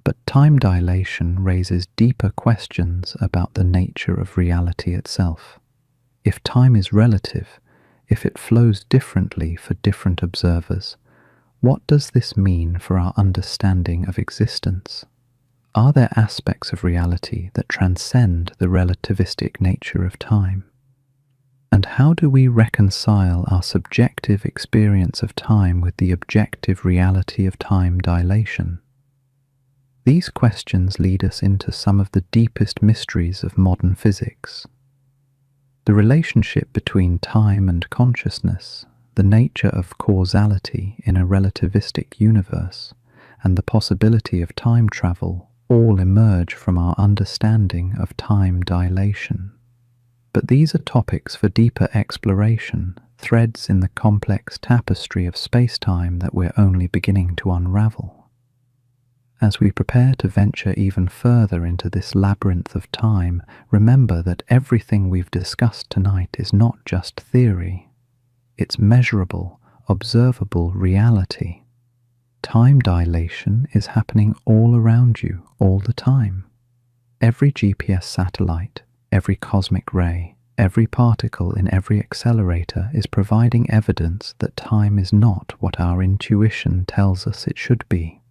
Speaker 1: But time dilation raises deeper questions about the nature of reality itself. If time is relative, if it flows differently for different observers, what does this mean for our understanding of existence? Are there aspects of reality that transcend the relativistic nature of time? And how do we reconcile our subjective experience of time with the objective reality of time dilation? These questions lead us into some of the deepest mysteries of modern physics. The relationship between time and consciousness, the nature of causality in a relativistic universe, and the possibility of time travel all emerge from our understanding of time dilation. But these are topics for deeper exploration, threads in the complex tapestry of space-time that we're only beginning to unravel. As we prepare to venture even further into this labyrinth of time, remember that everything we've discussed tonight is not just theory. It's measurable, observable reality. Time dilation is happening all around you, all the time. Every GPS satellite, every cosmic ray, every particle in every accelerator is providing evidence that time is not what our intuition tells us it should be.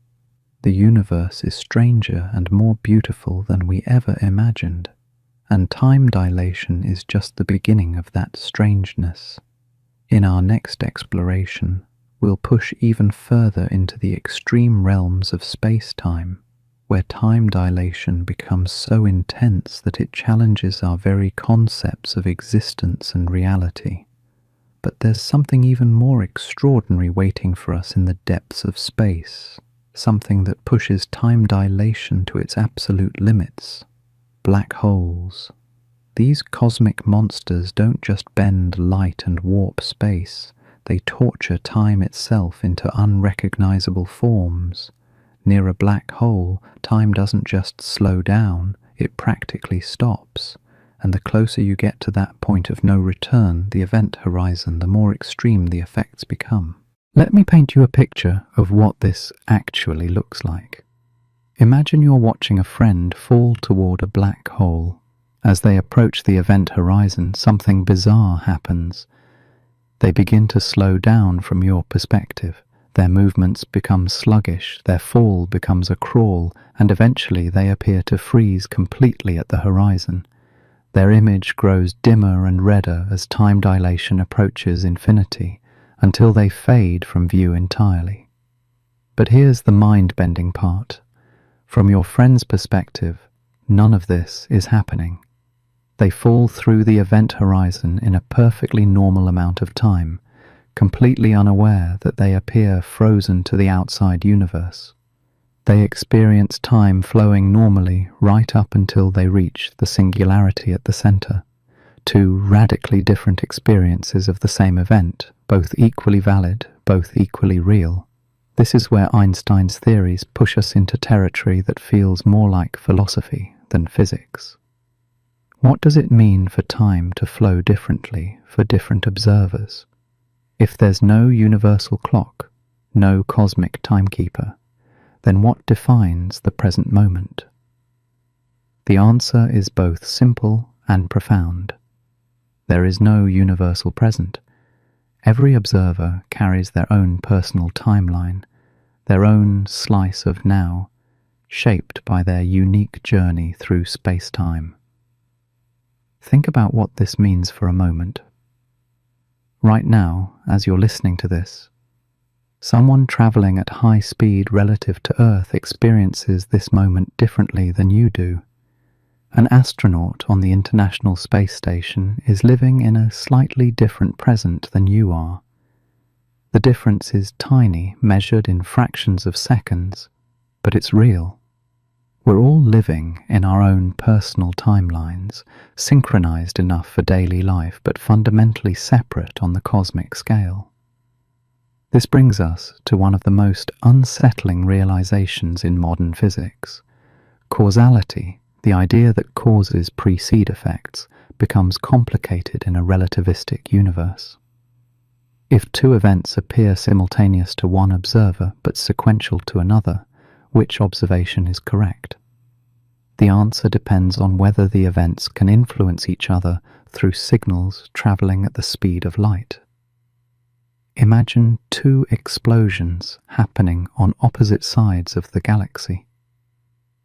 Speaker 1: The universe is stranger and more beautiful than we ever imagined, and time dilation is just the beginning of that strangeness. In our next exploration, we'll push even further into the extreme realms of space-time, where time dilation becomes so intense that it challenges our very concepts of existence and reality. But there's something even more extraordinary waiting for us in the depths of space, something that pushes time dilation to its absolute limits: black holes. These cosmic monsters don't just bend light and warp space, they torture time itself into unrecognizable forms. Near a black hole, time doesn't just slow down, it practically stops, And the closer you get to that point of no return, the event horizon, the more extreme the effects become. Let me paint you a picture of what this actually looks like. Imagine you're watching a friend fall toward a black hole. As they approach the event horizon, something bizarre happens. They begin to slow down from your perspective. Their movements become sluggish, their fall becomes a crawl, and eventually they appear to freeze completely at the horizon. Their image grows dimmer and redder as time dilation approaches infinity, until they fade from view entirely. But here's the mind-bending part. From your friend's perspective, none of this is happening. They fall through the event horizon in a perfectly normal amount of time, completely unaware that they appear frozen to the outside universe. They experience time flowing normally right up until they reach the singularity at the center. Two radically different experiences of the same event, both equally valid, both equally real. This is where Einstein's theories push us into territory that feels more like philosophy than physics. What does it mean for time to flow differently for different observers? If there's no universal clock, no cosmic timekeeper, then what defines the present moment? The answer is both simple and profound. There is no universal present. Every observer carries their own personal timeline, their own slice of now, shaped by their unique journey through space-time. Think about what this means for a moment. Right now, as you're listening to this, someone traveling at high speed relative to Earth experiences this moment differently than you do. An astronaut on the International Space Station is living in a slightly different present than you are. The difference is tiny, measured in fractions of seconds, but it's real. We're all living in our own personal timelines, synchronized enough for daily life, but fundamentally separate on the cosmic scale. This brings us to one of the most unsettling realizations in modern physics. Causality, the idea that causes precede effects, becomes complicated in a relativistic universe. If two events appear simultaneous to one observer but sequential to another, which observation is correct? The answer depends on whether the events can influence each other through signals traveling at the speed of light. Imagine two explosions happening on opposite sides of the galaxy.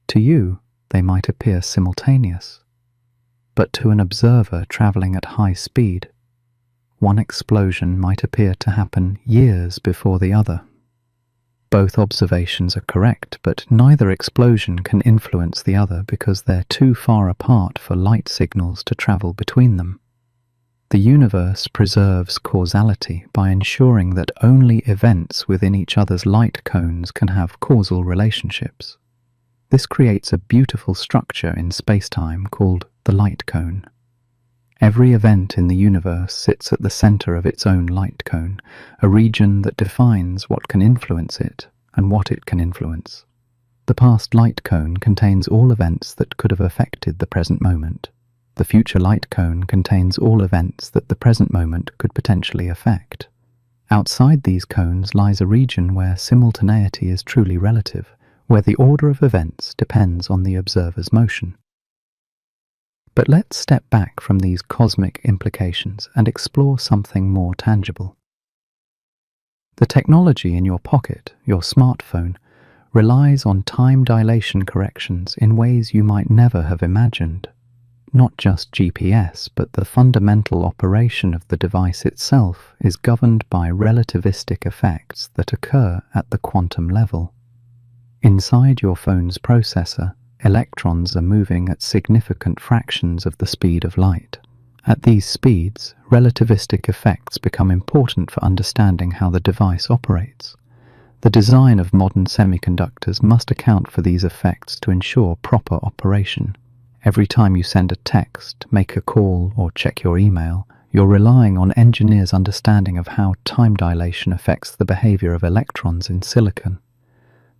Speaker 1: To you, they might appear simultaneous, but to an observer traveling at high speed, one explosion might appear to happen years before the other. Both observations are correct, but neither explosion can influence the other because they're too far apart for light signals to travel between them. The universe preserves causality by ensuring that only events within each other's light cones can have causal relationships. This creates a beautiful structure in spacetime called the light cone. Every event in the universe sits at the center of its own light cone, a region that defines what can influence it and what it can influence. The past light cone contains all events that could have affected the present moment. The future light cone contains all events that the present moment could potentially affect. Outside these cones lies a region where simultaneity is truly relative, where the order of events depends on the observer's motion. But let's step back from these cosmic implications and explore something more tangible. The technology in your pocket, your smartphone, relies on time dilation corrections in ways you might never have imagined. Not just GPS, but the fundamental operation of the device itself is governed by relativistic effects that occur at the quantum level. Inside your phone's processor, electrons are moving at significant fractions of the speed of light. At these speeds, relativistic effects become important for understanding how the device operates. The design of modern semiconductors must account for these effects to ensure proper operation. Every time you send a text, make a call, or check your email, you're relying on engineers' understanding of how time dilation affects the behavior of electrons in silicon.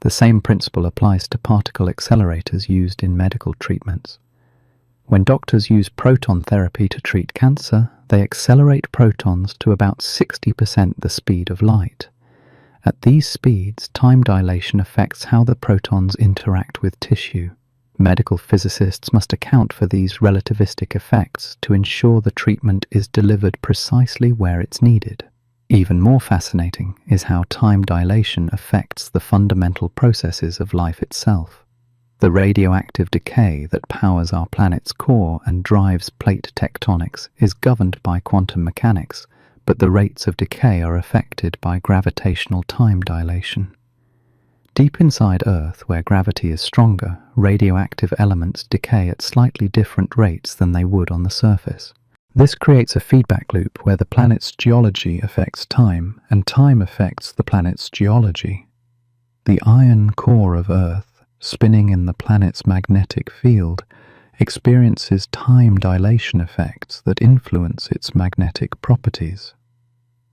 Speaker 1: The same principle applies to particle accelerators used in medical treatments. When doctors use proton therapy to treat cancer, they accelerate protons to about 60% the speed of light. At these speeds, time dilation affects how the protons interact with tissue. Medical physicists must account for these relativistic effects to ensure the treatment is delivered precisely where it's needed. Even more fascinating is how time dilation affects the fundamental processes of life itself. The radioactive decay that powers our planet's core and drives plate tectonics is governed by quantum mechanics, but the rates of decay are affected by gravitational time dilation. Deep inside Earth, where gravity is stronger, radioactive elements decay at slightly different rates than they would on the surface. This creates a feedback loop where the planet's geology affects time, and time affects the planet's geology. The iron core of Earth, spinning in the planet's magnetic field, experiences time dilation effects that influence its magnetic properties.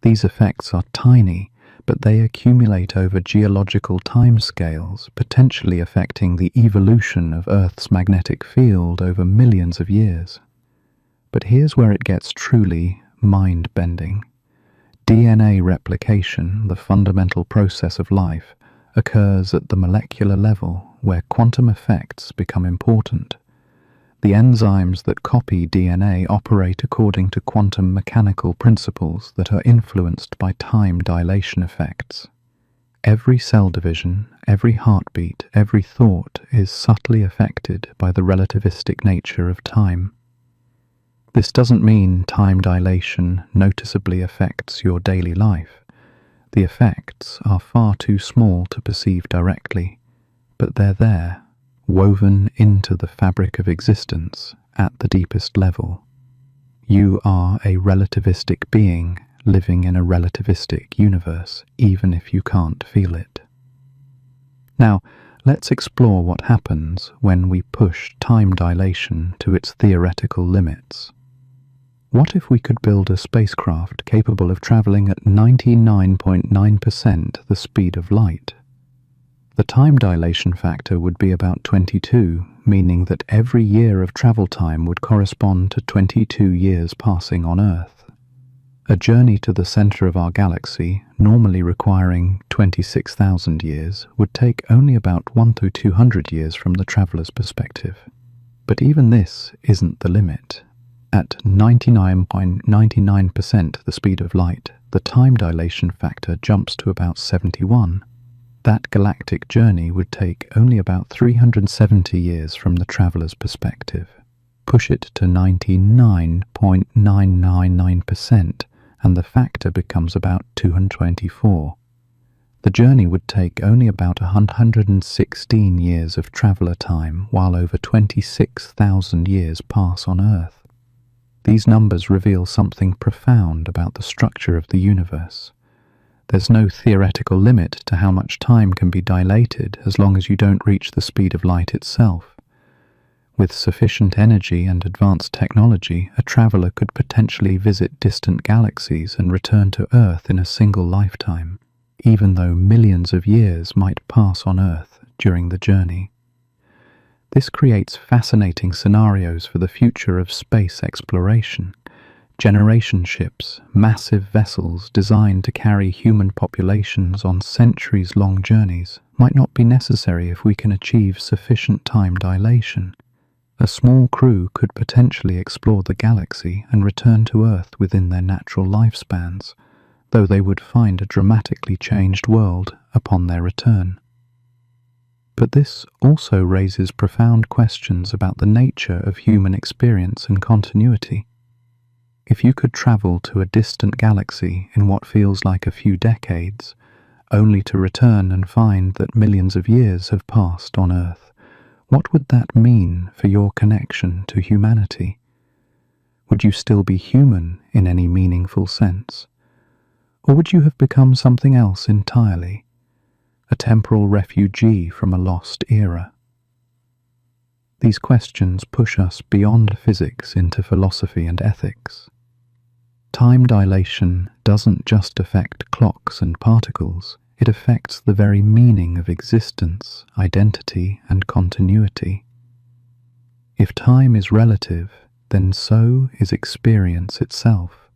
Speaker 1: These effects are tiny, but they accumulate over geological timescales, potentially affecting the evolution of Earth's magnetic field over millions of years. But here's where it gets truly mind-bending. DNA replication, the fundamental process of life, occurs at the molecular level, where quantum effects become important. The enzymes that copy DNA operate according to quantum mechanical principles that are influenced by time dilation effects. Every cell division, every heartbeat, every thought is subtly affected by the relativistic nature of time. This doesn't mean time dilation noticeably affects your daily life. The effects are far too small to perceive directly, but they're there, woven into the fabric of existence at the deepest level. You are a relativistic being living in a relativistic universe, even if you can't feel it. Now, let's explore what happens when we push time dilation to its theoretical limits. What if we could build a spacecraft capable of traveling at 99.9% the speed of light? The time dilation factor would be about 22, meaning that every year of travel time would correspond to 22 years passing on Earth. A journey to the center of our galaxy, normally requiring 26,000 years, would take only about 1 to 200 years from the traveler's perspective. But even this isn't the limit. At 99.99% the speed of light, the time dilation factor jumps to about 71. That galactic journey would take only about 370 years from the traveler's perspective. Push it to 99.999%, and the factor becomes about 224. The journey would take only about 116 years of traveler time, while over 26,000 years pass on Earth. These numbers reveal something profound about the structure of the universe. There's no theoretical limit to how much time can be dilated as long as you don't reach the speed of light itself. With sufficient energy and advanced technology, a traveler could potentially visit distant galaxies and return to Earth in a single lifetime, even though millions of years might pass on Earth during the journey. This creates fascinating scenarios for the future of space exploration. Generation ships, massive vessels designed to carry human populations on centuries-long journeys, might not be necessary if we can achieve sufficient time dilation. A small crew could potentially explore the galaxy and return to Earth within their natural lifespans, though they would find a dramatically changed world upon their return. But this also raises profound questions about the nature of human experience and continuity. If you could travel to a distant galaxy in what feels like a few decades, only to return and find that millions of years have passed on Earth, what would that mean for your connection to humanity? Would you still be human in any meaningful sense? Or would you have become something else entirely, a temporal refugee from a lost era? These questions push us beyond physics into philosophy and ethics. Time dilation doesn't just affect clocks and particles, it affects the very meaning of existence, identity, and continuity. If time is relative, then so is experience itself.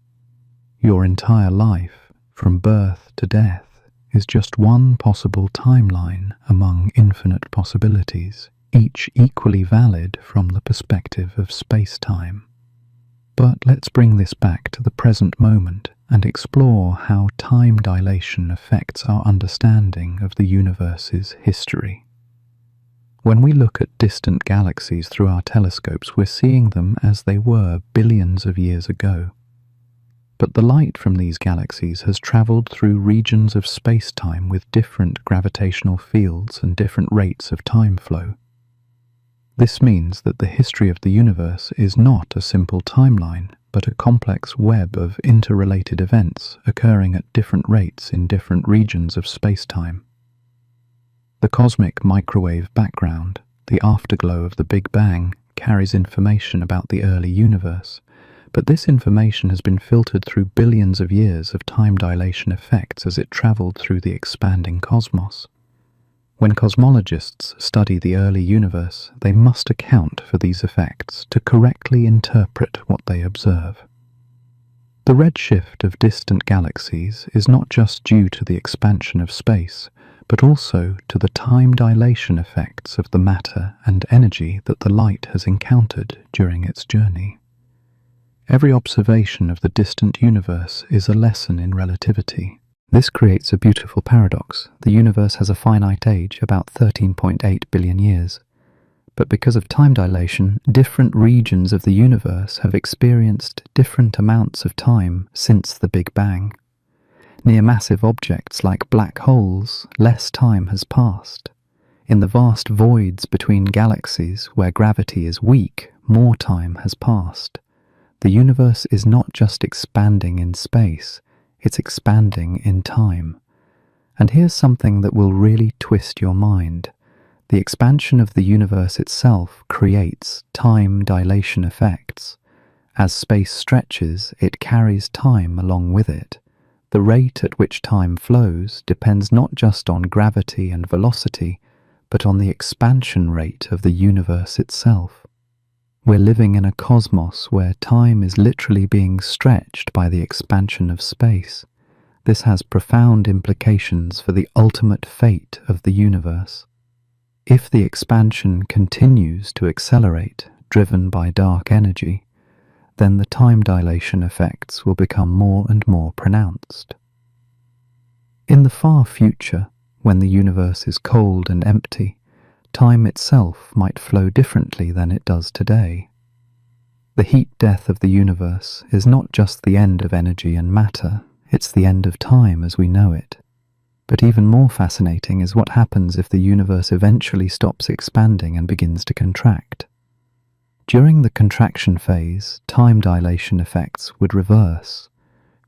Speaker 1: Your entire life, from birth to death, is just one possible timeline among infinite possibilities, each equally valid from the perspective of space-time. But let's bring this back to the present moment and explore how time dilation affects our understanding of the universe's history. When we look at distant galaxies through our telescopes, we're seeing them as they were billions of years ago. But the light from these galaxies has travelled through regions of space-time with different gravitational fields and different rates of time flow. This means that the history of the universe is not a simple timeline, but a complex web of interrelated events occurring at different rates in different regions of space-time. The cosmic microwave background, the afterglow of the Big Bang, carries information about the early universe, but this information has been filtered through billions of years of time dilation effects as it travelled through the expanding cosmos. When cosmologists study the early universe, they must account for these effects to correctly interpret what they observe. The redshift of distant galaxies is not just due to the expansion of space, but also to the time dilation effects of the matter and energy that the light has encountered during its journey. Every observation of the distant universe is a lesson in relativity. This creates a beautiful paradox. The universe has a finite age, about 13.8 billion years. But because of time dilation, different regions of the universe have experienced different amounts of time since the Big Bang. Near massive objects like black holes, less time has passed. In the vast voids between galaxies where gravity is weak, more time has passed. The universe is not just expanding in space, it's expanding in time. And here's something that will really twist your mind. The expansion of the universe itself creates time dilation effects. As space stretches, it carries time along with it. The rate at which time flows depends not just on gravity and velocity, but on the expansion rate of the universe itself. We're living in a cosmos where time is literally being stretched by the expansion of space. This has profound implications for the ultimate fate of the universe. If the expansion continues to accelerate, driven by dark energy, then the time dilation effects will become more and more pronounced. In the far future, when the universe is cold and empty, time itself might flow differently than it does today. The heat death of the universe is not just the end of energy and matter, it's the end of time as we know it. But even more fascinating is what happens if the universe eventually stops expanding and begins to contract. During the contraction phase, time dilation effects would reverse.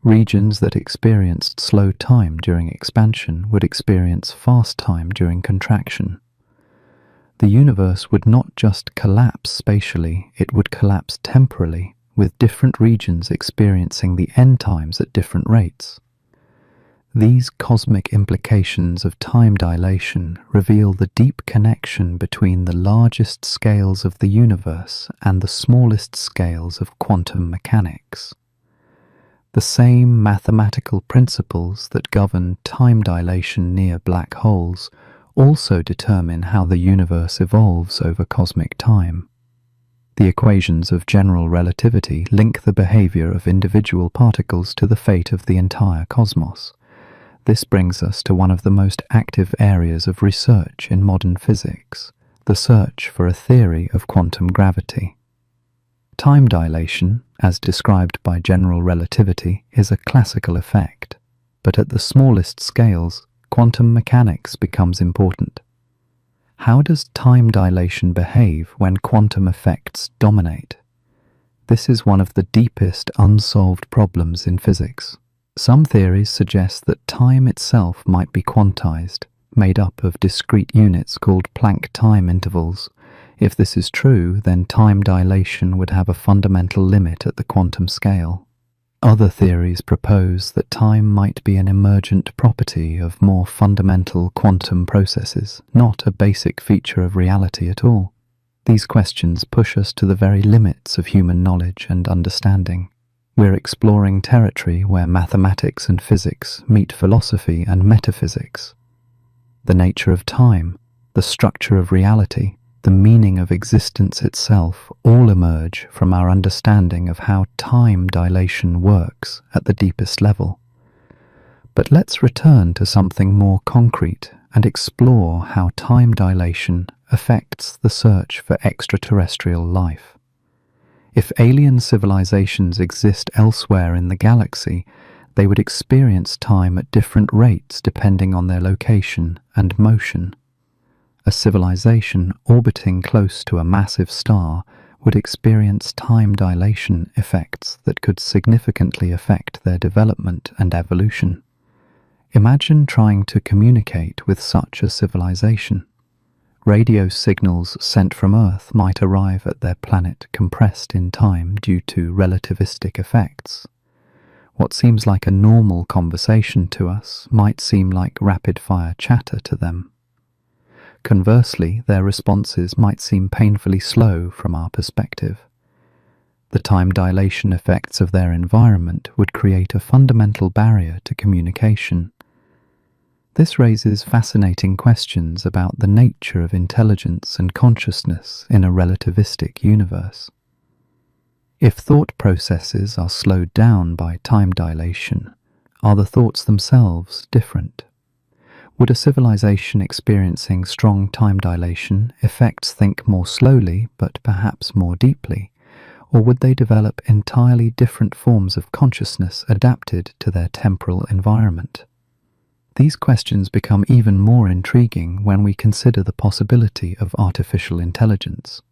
Speaker 1: Regions that experienced slow time during expansion would experience fast time during contraction. The universe would not just collapse spatially, it would collapse temporally, with different regions experiencing the end times at different rates. These cosmic implications of time dilation reveal the deep connection between the largest scales of the universe and the smallest scales of quantum mechanics. The same mathematical principles that govern time dilation near black holes also determine how the universe evolves over cosmic time. The equations of general relativity link the behavior of individual particles to the fate of the entire cosmos. This brings us to one of the most active areas of research in modern physics, the search for a theory of quantum gravity. Time dilation, as described by general relativity, is a classical effect, but at the smallest scales, quantum mechanics becomes important. How does time dilation behave when quantum effects dominate? This is one of the deepest unsolved problems in physics. Some theories suggest that time itself might be quantized, made up of discrete units called Planck time intervals. If this is true, then time dilation would have a fundamental limit at the quantum scale. Other theories propose that time might be an emergent property of more fundamental quantum processes, not a basic feature of reality at all. These questions push us to the very limits of human knowledge and understanding. We're exploring territory where mathematics and physics meet philosophy and metaphysics. The nature of time, the structure of reality, the meaning of existence itself all emerge from our understanding of how time dilation works at the deepest level. But let's return to something more concrete and explore how time dilation affects the search for extraterrestrial life. If alien civilizations exist elsewhere in the galaxy, they would experience time at different rates depending on their location and motion. A civilization orbiting close to a massive star would experience time dilation effects that could significantly affect their development and evolution. Imagine trying to communicate with such a civilization. Radio signals sent from Earth might arrive at their planet compressed in time due to relativistic effects. What seems like a normal conversation to us might seem like rapid-fire chatter to them. Conversely, their responses might seem painfully slow from our perspective. The time dilation effects of their environment would create a fundamental barrier to communication. This raises fascinating questions about the nature of intelligence and consciousness in a relativistic universe. If thought processes are slowed down by time dilation, are the thoughts themselves different? Would a civilization experiencing strong time dilation effects think more slowly but perhaps more deeply, or would they develop entirely different forms of consciousness adapted to their temporal environment? These questions become even more intriguing when we consider the possibility of artificial intelligence.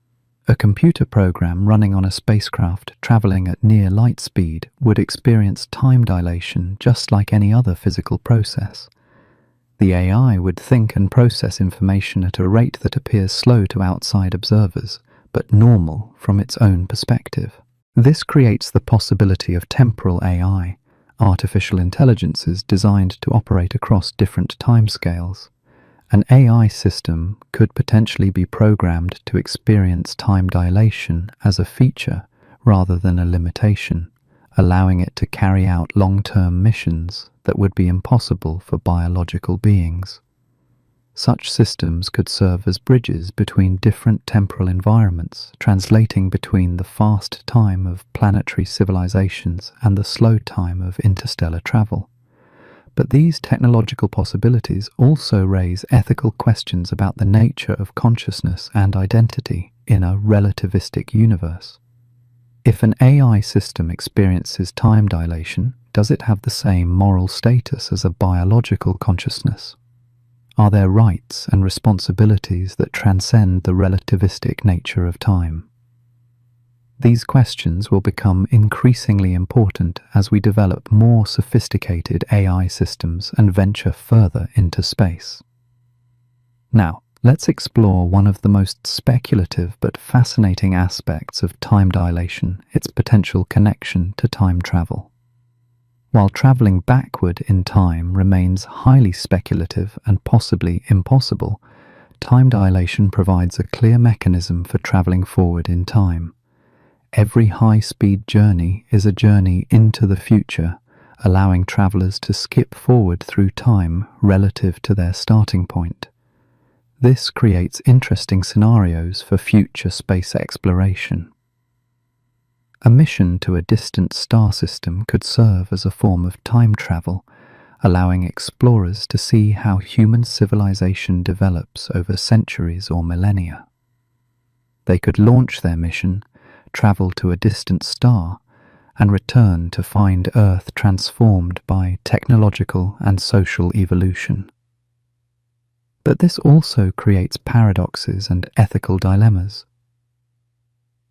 Speaker 1: A computer program running on a spacecraft traveling at near light speed would experience time dilation just like any other physical process. The AI would think and process information at a rate that appears slow to outside observers, but normal from its own perspective. This creates the possibility of temporal AI, artificial intelligences designed to operate across different timescales. An AI system could potentially be programmed to experience time dilation as a feature rather than a limitation, allowing it to carry out long-term missions that would be impossible for biological beings. Such systems could serve as bridges between different temporal environments, translating between the fast time of planetary civilizations and the slow time of interstellar travel. But these technological possibilities also raise ethical questions about the nature of consciousness and identity in a relativistic universe. If an AI system experiences time dilation, does it have the same moral status as a biological consciousness? Are there rights and responsibilities that transcend the relativistic nature of time? These questions will become increasingly important as we develop more sophisticated AI systems and venture further into space. Now, let's explore one of the most speculative but fascinating aspects of time dilation, its potential connection to time travel. While traveling backward in time remains highly speculative and possibly impossible, time dilation provides a clear mechanism for traveling forward in time. Every high-speed journey is a journey into the future, allowing travelers to skip forward through time relative to their starting point. This creates interesting scenarios for future space exploration. A mission to a distant star system could serve as a form of time travel, allowing explorers to see how human civilization develops over centuries or millennia. They could launch their mission, travel to a distant star, and return to find Earth transformed by technological and social evolution. But this also creates paradoxes and ethical dilemmas.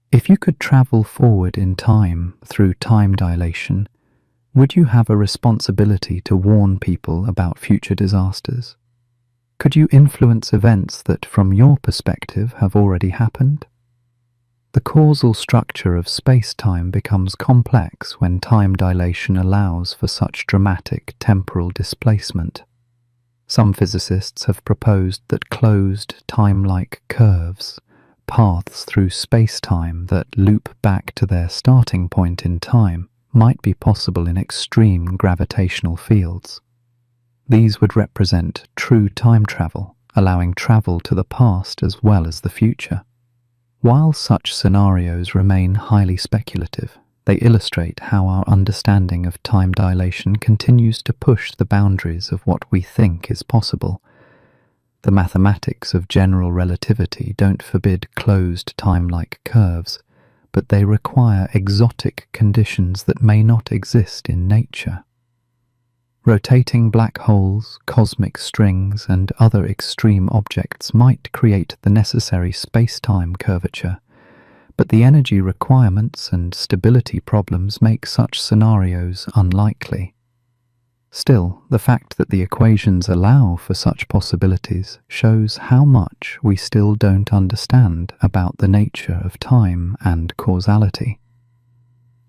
Speaker 1: If you could travel forward in time through time dilation, would you have a responsibility to warn people about future disasters? Could you influence events that, from your perspective, have already happened? The causal structure of space-time becomes complex when time dilation allows for such dramatic temporal displacement. Some physicists have proposed that closed time-like curves, paths through space-time that loop back to their starting point in time might be possible in extreme gravitational fields. These would represent true time travel, allowing travel to the past as well as the future. While such scenarios remain highly speculative, they illustrate how our understanding of time dilation continues to push the boundaries of what we think is possible. The mathematics of general relativity don't forbid closed time-like curves, but they require exotic conditions that may not exist in nature. Rotating black holes, cosmic strings, and other extreme objects might create the necessary space-time curvature, but the energy requirements and stability problems make such scenarios unlikely. Still, the fact that the equations allow for such possibilities shows how much we still don't understand about the nature of time and causality.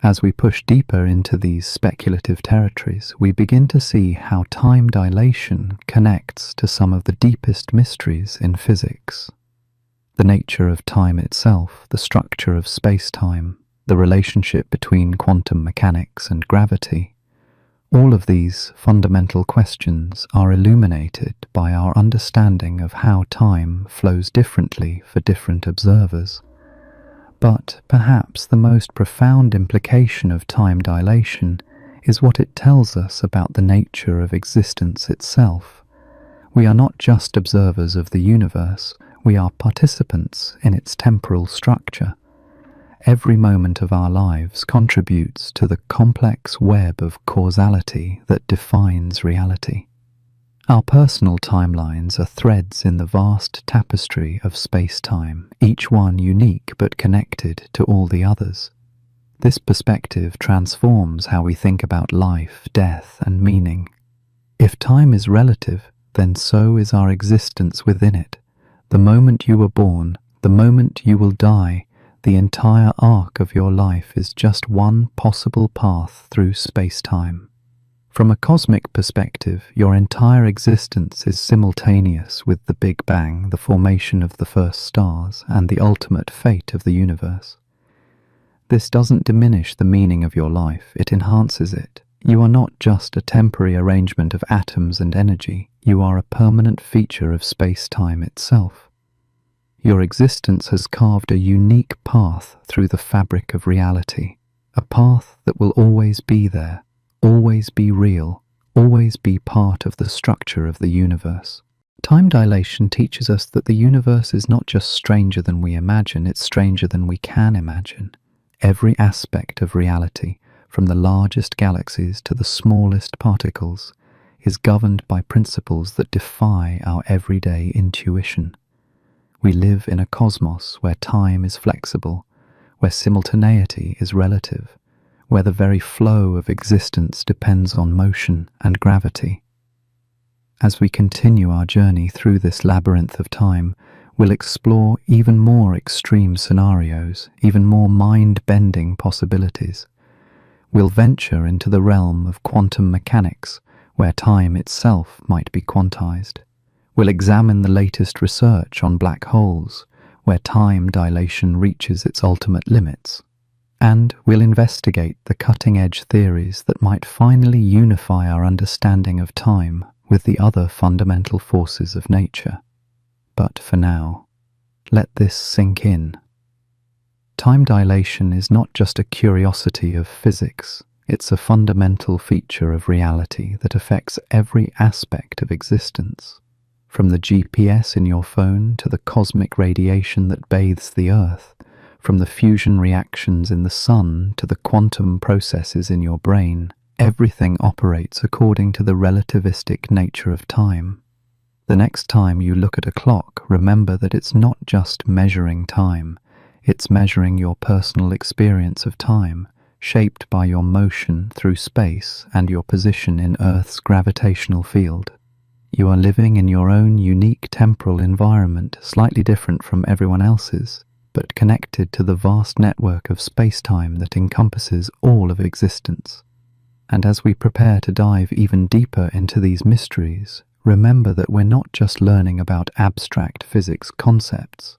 Speaker 1: As we push deeper into these speculative territories, we begin to see how time dilation connects to some of the deepest mysteries in physics. The nature of time itself, the structure of space-time, the relationship between quantum mechanics and gravity. All of these fundamental questions are illuminated by our understanding of how time flows differently for different observers. But perhaps the most profound implication of time dilation is what it tells us about the nature of existence itself. We are not just observers of the universe, we are participants in its temporal structure. Every moment of our lives contributes to the complex web of causality that defines reality. Our personal timelines are threads in the vast tapestry of space-time, each one unique but connected to all the others. This perspective transforms how we think about life, death, and meaning. If time is relative, then so is our existence within it. The moment you were born, the moment you will die, the entire arc of your life is just one possible path through space-time. From a cosmic perspective, your entire existence is simultaneous with the Big Bang, the formation of the first stars, and the ultimate fate of the universe. This doesn't diminish the meaning of your life, it enhances it. You are not just a temporary arrangement of atoms and energy, you are a permanent feature of space-time itself. Your existence has carved a unique path through the fabric of reality, a path that will always be there, always be real, always be part of the structure of the universe. Time dilation teaches us that the universe is not just stranger than we imagine, it's stranger than we can imagine. Every aspect of reality, from the largest galaxies to the smallest particles, is governed by principles that defy our everyday intuition. We live in a cosmos where time is flexible, where simultaneity is relative, where the very flow of existence depends on motion and gravity. As we continue our journey through this labyrinth of time, we'll explore even more extreme scenarios, even more mind-bending possibilities. We'll venture into the realm of quantum mechanics, where time itself might be quantized. We'll examine the latest research on black holes, where time dilation reaches its ultimate limits. And we'll investigate the cutting-edge theories that might finally unify our understanding of time with the other fundamental forces of nature. But for now, let this sink in. Time dilation is not just a curiosity of physics, it's a fundamental feature of reality that affects every aspect of existence. From the GPS in your phone to the cosmic radiation that bathes the Earth, from the fusion reactions in the sun to the quantum processes in your brain, everything operates according to the relativistic nature of time. The next time you look at a clock, remember that it's not just measuring time, it's measuring your personal experience of time, shaped by your motion through space and your position in Earth's gravitational field. You are living in your own unique temporal environment, slightly different from everyone else's, but connected to the vast network of space-time that encompasses all of existence. And as we prepare to dive even deeper into these mysteries, remember that we're not just learning about abstract physics concepts.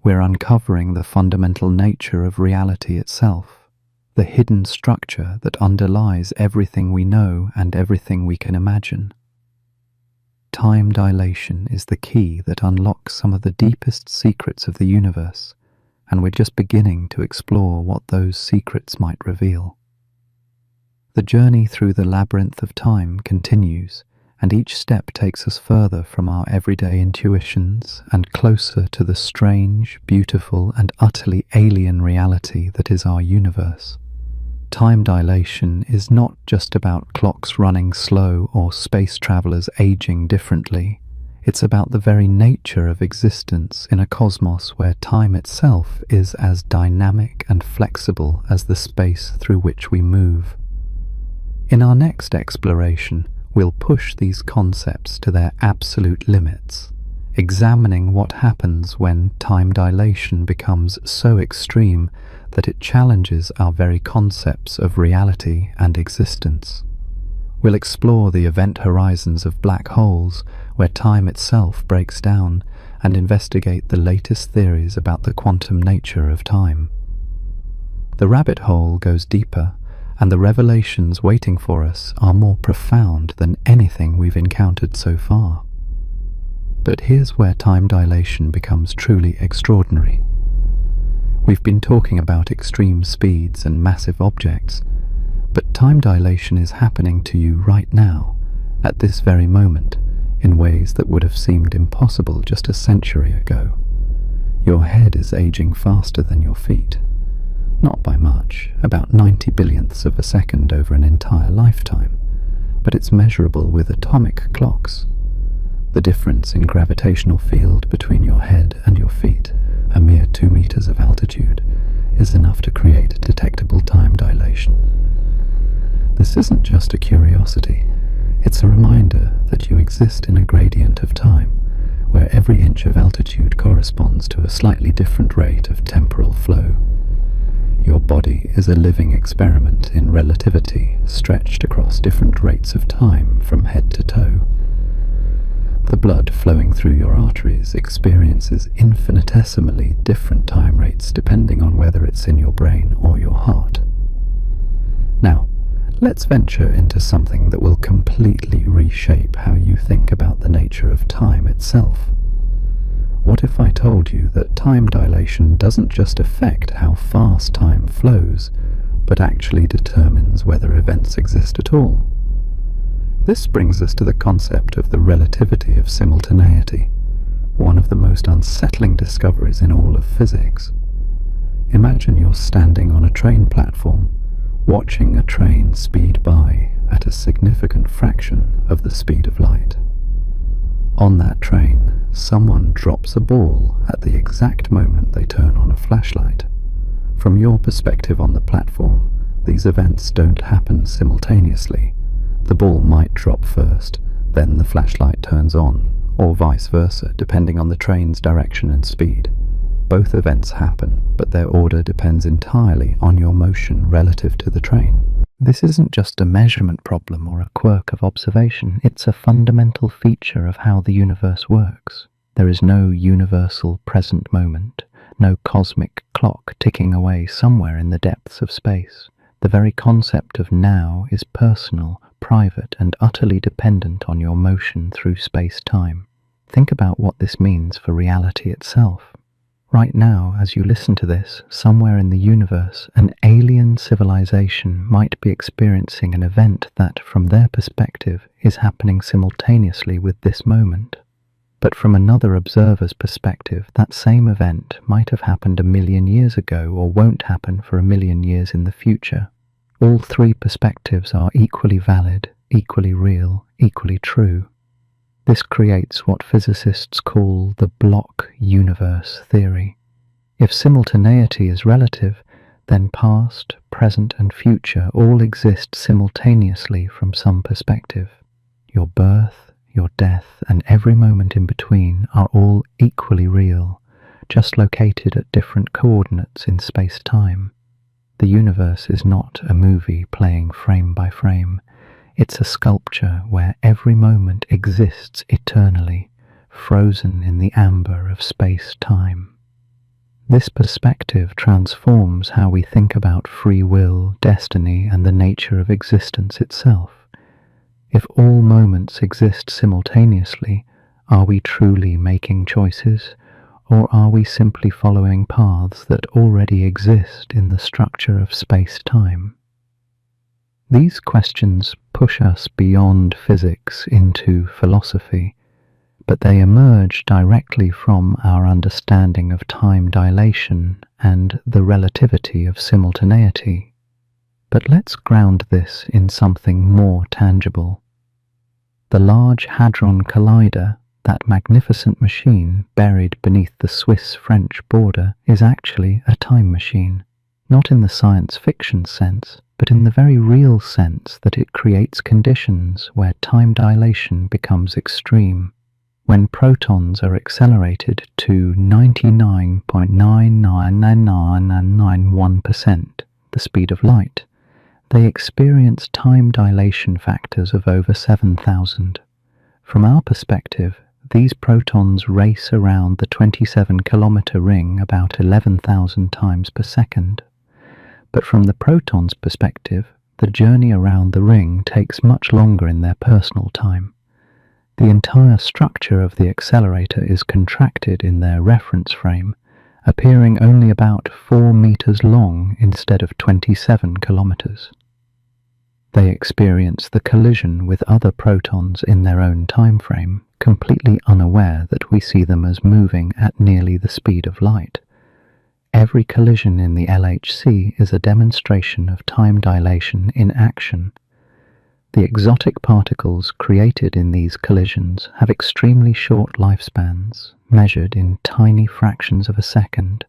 Speaker 1: We're uncovering the fundamental nature of reality itself, the hidden structure that underlies everything we know and everything we can imagine. Time dilation is the key that unlocks some of the deepest secrets of the universe, and we're just beginning to explore what those secrets might reveal. The journey through the labyrinth of time continues, and each step takes us further from our everyday intuitions and closer to the strange, beautiful, and utterly alien reality that is our universe. Time dilation is not just about clocks running slow or space travelers aging differently. It's about the very nature of existence in a cosmos where time itself is as dynamic and flexible as the space through which we move. In our next exploration, we'll push these concepts to their absolute limits, examining what happens when time dilation becomes so extreme that it challenges our very concepts of reality and existence. We'll explore the event horizons of black holes, where time itself breaks down, and investigate the latest theories about the quantum nature of time. The rabbit hole goes deeper, and the revelations waiting for us are more profound than anything we've encountered so far. But here's where time dilation becomes truly extraordinary. We've been talking about extreme speeds and massive objects, but time dilation is happening to you right now, at this very moment, in ways that would have seemed impossible just a century ago. Your head is aging faster than your feet. Not by much, about 90 billionths of a second over an entire lifetime, but it's measurable with atomic clocks. The difference in gravitational field between your head and your feet, a mere 2 meters of altitude, is enough to create detectable time dilation. This isn't just a curiosity, it's a reminder that you exist in a gradient of time, where every inch of altitude corresponds to a slightly different rate of temporal flow. Your body is a living experiment in relativity, stretched across different rates of time from head to toe. The blood flowing through your arteries experiences infinitesimally different time rates depending on whether it's in your brain or your heart. Now, let's venture into something that will completely reshape how you think about the nature of time itself. What if I told you that time dilation doesn't just affect how fast time flows, but actually determines whether events exist at all? This brings us to the concept of the relativity of simultaneity, one of the most unsettling discoveries in all of physics. Imagine you're standing on a train platform, watching a train speed by at a significant fraction of the speed of light. On that train, someone drops a ball at the exact moment they turn on a flashlight. From your perspective on the platform, these events don't happen simultaneously. The ball might drop first, then the flashlight turns on, or vice versa, depending on the train's direction and speed. Both events happen, but their order depends entirely on your motion relative to the train. This isn't just a measurement problem or a quirk of observation, it's a fundamental feature of how the universe works. There is no universal present moment, no cosmic clock ticking away somewhere in the depths of space. The very concept of now is personal, private, and utterly dependent on your motion through space-time. Think about what this means for reality itself. Right now, as you listen to this, somewhere in the universe, an alien civilization might be experiencing an event that, from their perspective, is happening simultaneously with this moment. But from another observer's perspective, that same event might have happened 1,000,000 years ago or won't happen for 1,000,000 years in the future. All three perspectives are equally valid, equally real, equally true. This creates what physicists call the block universe theory. If simultaneity is relative, then past, present, and future all exist simultaneously from some perspective. Your birth, your death, and every moment in between are all equally real, just located at different coordinates in space-time. The universe is not a movie playing frame by frame. It's a sculpture where every moment exists eternally, frozen in the amber of space-time. This perspective transforms how we think about free will, destiny, and the nature of existence itself. If all moments exist simultaneously, are we truly making choices, or are we simply following paths that already exist in the structure of space-time? These questions push us beyond physics into philosophy, but they emerge directly from our understanding of time dilation and the relativity of simultaneity. But let's ground this in something more tangible. The Large Hadron Collider, that magnificent machine buried beneath the Swiss-French border, is actually a time machine, not in the science fiction sense, but in the very real sense that it creates conditions where time dilation becomes extreme. When protons are accelerated to 99.99991%, the speed of light, they experience time dilation factors of over 7,000. From our perspective, these protons race around the 27-kilometer ring about 11,000 times per second. But from the proton's perspective, the journey around the ring takes much longer in their personal time. The entire structure of the accelerator is contracted in their reference frame, appearing only about 4 meters long instead of 27 kilometers. They experience the collision with other protons in their own time frame, completely unaware that we see them as moving at nearly the speed of light. Every collision in the LHC is a demonstration of time dilation in action. The exotic particles created in these collisions have extremely short lifespans, measured in tiny fractions of a second,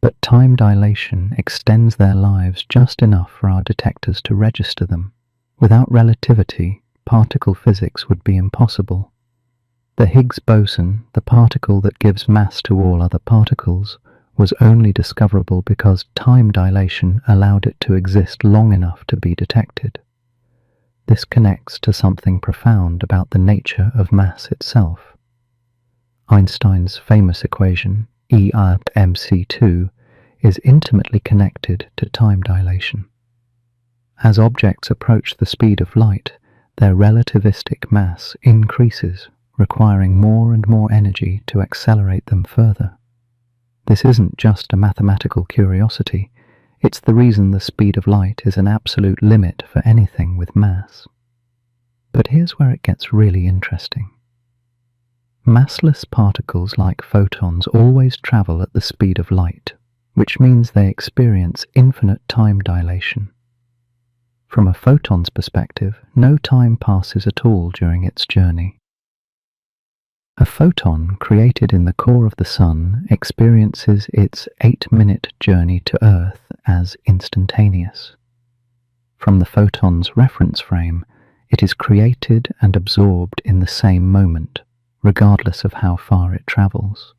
Speaker 1: but time dilation extends their lives just enough for our detectors to register them. Without relativity, particle physics would be impossible. The Higgs boson, the particle that gives mass to all other particles, was only discoverable because time dilation allowed it to exist long enough to be detected. This connects to something profound about the nature of mass itself. Einstein's famous equation, E = mc2, is intimately connected to time dilation. As objects approach the speed of light, their relativistic mass increases, requiring more and more energy to accelerate them further. This isn't just a mathematical curiosity, it's the reason the speed of light is an absolute limit for anything with mass. But here's where it gets really interesting. Massless particles like photons always travel at the speed of light, which means they experience infinite time dilation. From a photon's perspective, no time passes at all during its journey. A photon created in the core of the Sun experiences its 8-minute journey to Earth as instantaneous. From the photon's reference frame, it is created and absorbed in the same moment, regardless of how far it travels.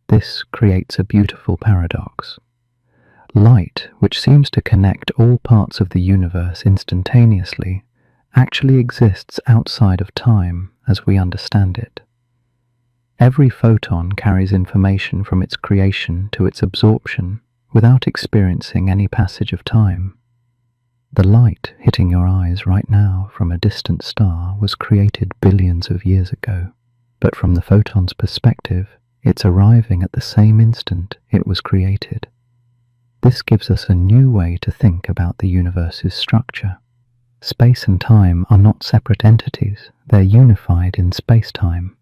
Speaker 1: This creates a beautiful paradox. Light, which seems to connect all parts of the universe instantaneously, actually exists outside of time as we understand it. Every photon carries information from its creation to its absorption without experiencing any passage of time. The light hitting your eyes right now from a distant star was created billions of years ago, but from the photon's perspective, it's arriving at the same instant it was created. This gives us a new way to think about the universe's structure. Space and time are not separate entities, they're unified in space-time.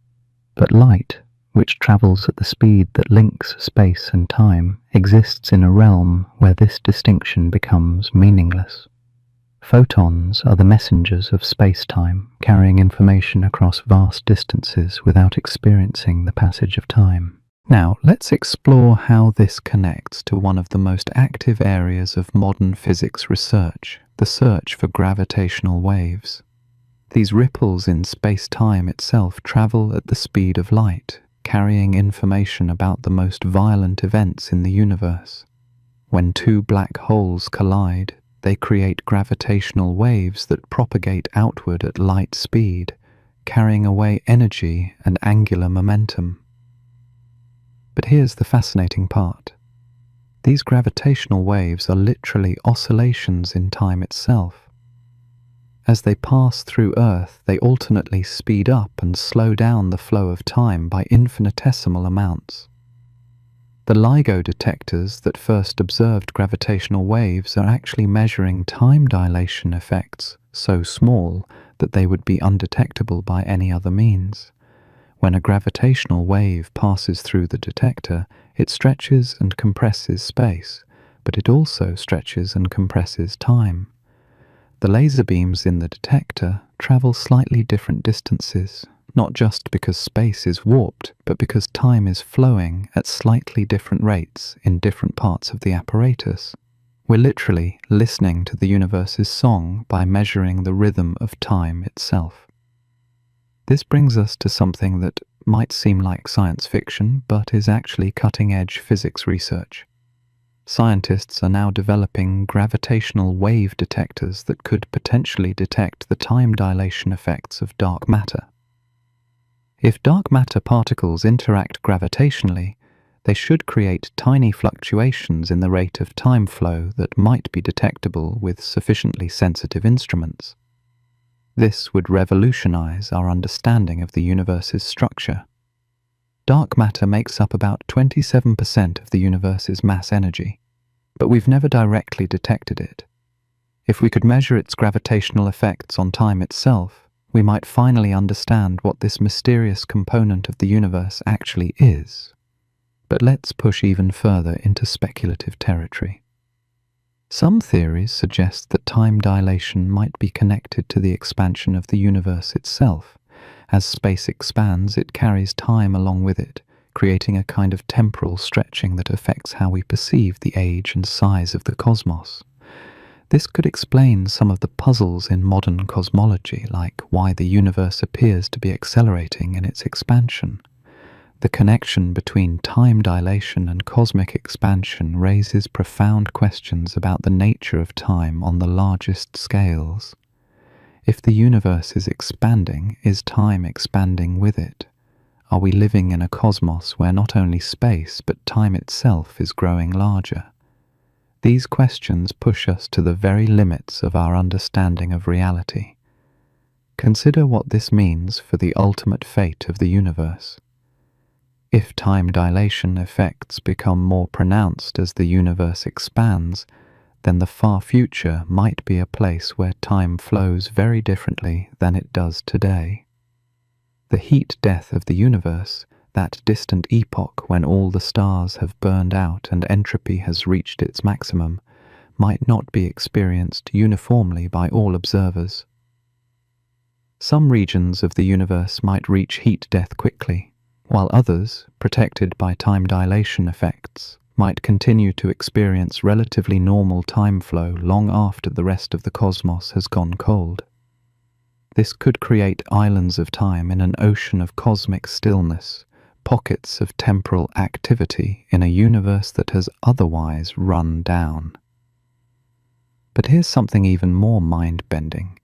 Speaker 1: But light, which travels at the speed that links space and time, exists in a realm where this distinction becomes meaningless. Photons are the messengers of space-time, carrying information across vast distances without experiencing the passage of time. Now, let's explore how this connects to one of the most active areas of modern physics research, the search for gravitational waves. These ripples in space-time itself travel at the speed of light, carrying information about the most violent events in the universe. When two black holes collide, they create gravitational waves that propagate outward at light speed, carrying away energy and angular momentum. But here's the fascinating part. These gravitational waves are literally oscillations in time itself. As they pass through Earth, they alternately speed up and slow down the flow of time by infinitesimal amounts. The LIGO detectors that first observed gravitational waves are actually measuring time dilation effects so small that they would be undetectable by any other means. When a gravitational wave passes through the detector, it stretches and compresses space, but it also stretches and compresses time. The laser beams in the detector travel slightly different distances, not just because space is warped, but because time is flowing at slightly different rates in different parts of the apparatus. We're literally listening to the universe's song by measuring the rhythm of time itself. This brings us to something that might seem like science fiction, but is actually cutting-edge physics research. Scientists are now developing gravitational wave detectors that could potentially detect the time dilation effects of dark matter. If dark matter particles interact gravitationally, they should create tiny fluctuations in the rate of time flow that might be detectable with sufficiently sensitive instruments. This would revolutionize our understanding of the universe's structure. Dark matter makes up about 27% of the universe's mass energy, but we've never directly detected it. If we could measure its gravitational effects on time itself, we might finally understand what this mysterious component of the universe actually is. But let's push even further into speculative territory. Some theories suggest that time dilation might be connected to the expansion of the universe itself. As space expands, it carries time along with it, creating a kind of temporal stretching that affects how we perceive the age and size of the cosmos. This could explain some of the puzzles in modern cosmology, like why the universe appears to be accelerating in its expansion. The connection between time dilation and cosmic expansion raises profound questions about the nature of time on the largest scales. If the universe is expanding, is time expanding with it? Are we living in a cosmos where not only space but time itself is growing larger? These questions push us to the very limits of our understanding of reality. Consider what this means for the ultimate fate of the universe. If time dilation effects become more pronounced as the universe expands, then the far future might be a place where time flows very differently than it does today. The heat death of the universe, that distant epoch when all the stars have burned out and entropy has reached its maximum, might not be experienced uniformly by all observers. Some regions of the universe might reach heat death quickly, while others, protected by time dilation effects, might continue to experience relatively normal time flow long after the rest of the cosmos has gone cold. This could create islands of time in an ocean of cosmic stillness, pockets of temporal activity in a universe that has otherwise run down. But here's something even more mind-bending.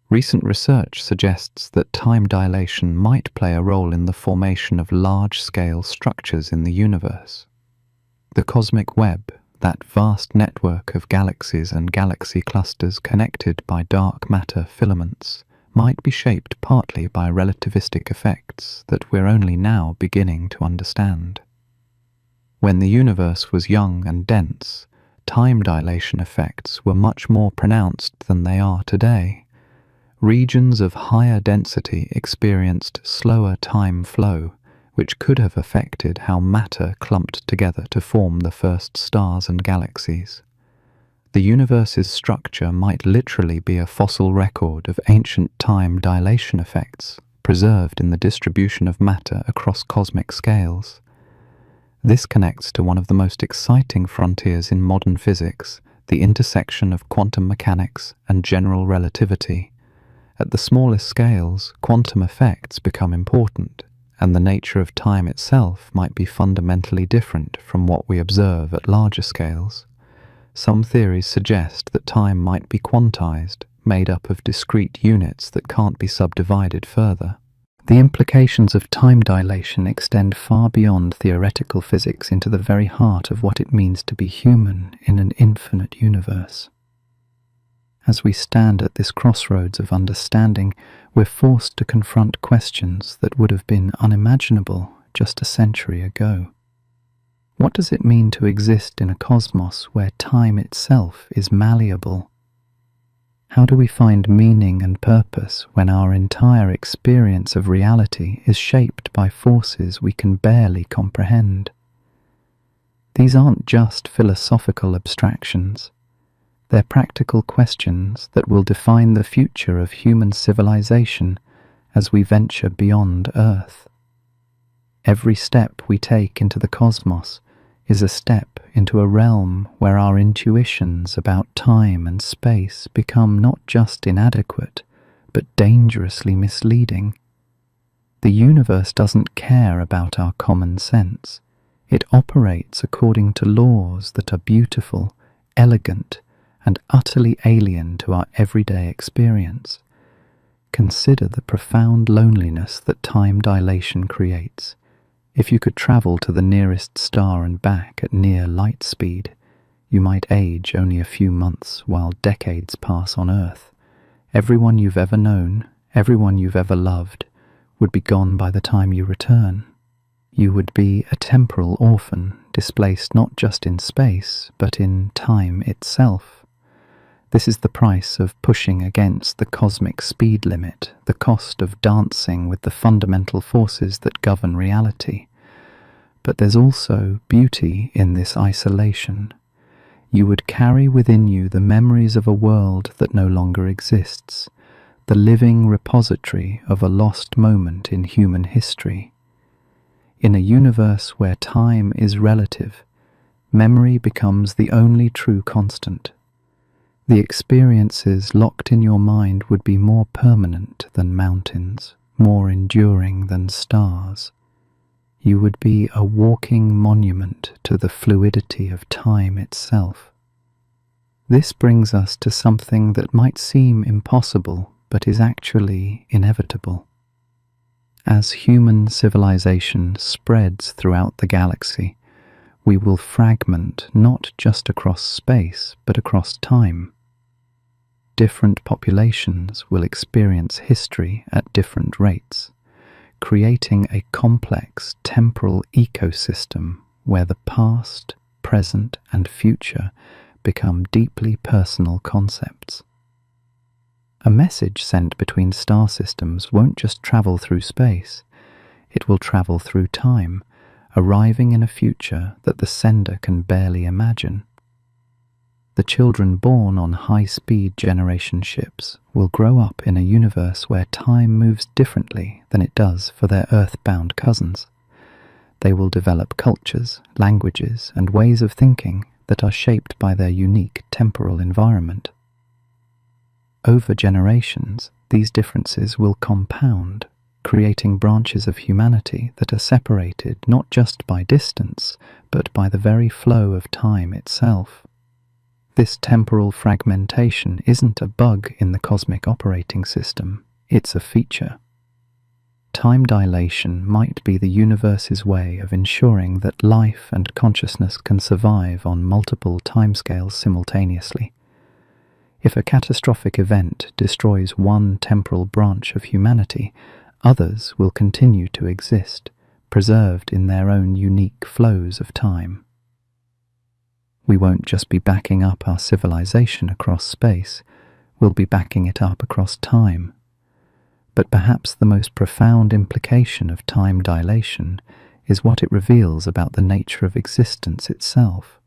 Speaker 1: Recent research suggests that time dilation might play a role in the formation of large-scale structures in the universe. The cosmic web, that vast network of galaxies and galaxy clusters connected by dark matter filaments, might be shaped partly by relativistic effects that we're only now beginning to understand. When the universe was young and dense, time dilation effects were much more pronounced than they are today. Regions of higher density experienced slower time flow, which could have affected how matter clumped together to form the first stars and galaxies. The universe's structure might literally be a fossil record of ancient time dilation effects, preserved in the distribution of matter across cosmic scales. This connects to one of the most exciting frontiers in modern physics, the intersection of quantum mechanics and general relativity. At the smallest scales, quantum effects become important, and the nature of time itself might be fundamentally different from what we observe at larger scales. Some theories suggest that time might be quantized, made up of discrete units that can't be subdivided further. The implications of time dilation extend far beyond theoretical physics into the very heart of what it means to be human in an infinite universe. As we stand at this crossroads of understanding, we're forced to confront questions that would have been unimaginable just a century ago. What does it mean to exist in a cosmos where time itself is malleable? How do we find meaning and purpose when our entire experience of reality is shaped by forces we can barely comprehend? These aren't just philosophical abstractions. They're practical questions that will define the future of human civilization as we venture beyond Earth. Every step we take into the cosmos is a step into a realm where our intuitions about time and space become not just inadequate, but dangerously misleading. The universe doesn't care about our common sense. It operates according to laws that are beautiful, elegant, and utterly alien to our everyday experience. Consider the profound loneliness that time dilation creates. If you could travel to the nearest star and back at near light speed, you might age only a few months while decades pass on Earth. Everyone you've ever known, everyone you've ever loved, would be gone by the time you return. You would be a temporal orphan, displaced not just in space, but in time itself. This is the price of pushing against the cosmic speed limit, the cost of dancing with the fundamental forces that govern reality. But there's also beauty in this isolation. You would carry within you the memories of a world that no longer exists, the living repository of a lost moment in human history. In a universe where time is relative, memory becomes the only true constant. The experiences locked in your mind would be more permanent than mountains, more enduring than stars. You would be a walking monument to the fluidity of time itself. This brings us to something that might seem impossible, but is actually inevitable. As human civilization spreads throughout the galaxy, we will fragment not just across space, but across time. Different populations will experience history at different rates, creating a complex temporal ecosystem where the past, present, and future become deeply personal concepts. A message sent between star systems won't just travel through space, it will travel through time, arriving in a future that the sender can barely imagine. The children born on high-speed generation ships will grow up in a universe where time moves differently than it does for their Earth-bound cousins. They will develop cultures, languages, and ways of thinking that are shaped by their unique temporal environment. Over generations, these differences will compound, creating branches of humanity that are separated not just by distance, but by the very flow of time itself. This temporal fragmentation isn't a bug in the cosmic operating system, it's a feature. Time dilation might be the universe's way of ensuring that life and consciousness can survive on multiple timescales simultaneously. If a catastrophic event destroys one temporal branch of humanity, others will continue to exist, preserved in their own unique flows of time. We won't just be backing up our civilization across space, we'll be backing it up across time. But perhaps the most profound implication of time dilation is what it reveals about the nature of existence itself.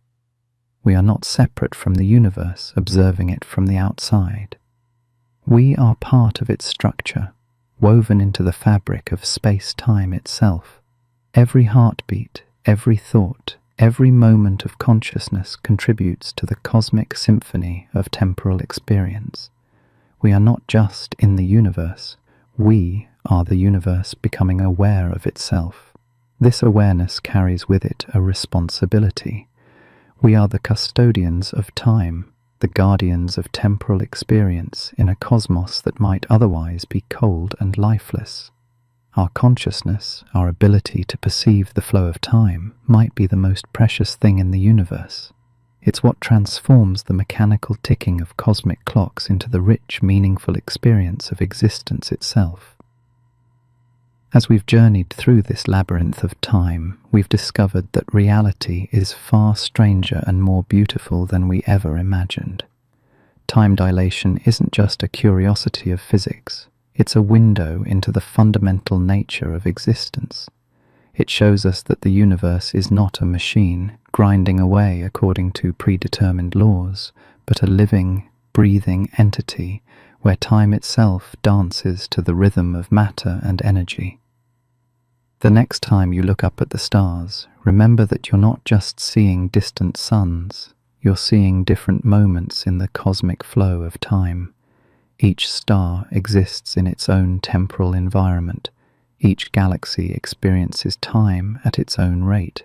Speaker 1: We are not separate from the universe, observing it from the outside. We are part of its structure, woven into the fabric of space-time itself. Every heartbeat, every thought, every moment of consciousness contributes to the cosmic symphony of temporal experience. We are not just in the universe, we are the universe becoming aware of itself. This awareness carries with it a responsibility. We are the custodians of time, the guardians of temporal experience in a cosmos that might otherwise be cold and lifeless. Our consciousness, our ability to perceive the flow of time, might be the most precious thing in the universe. It's what transforms the mechanical ticking of cosmic clocks into the rich, meaningful experience of existence itself. As we've journeyed through this labyrinth of time, we've discovered that reality is far stranger and more beautiful than we ever imagined. Time dilation isn't just a curiosity of physics, it's a window into the fundamental nature of existence. It shows us that the universe is not a machine, grinding away according to predetermined laws, but a living, breathing entity where time itself dances to the rhythm of matter and energy. The next time you look up at the stars, remember that you're not just seeing distant suns, you're seeing different moments in the cosmic flow of time. Each star exists in its own temporal environment. Each galaxy experiences time at its own rate.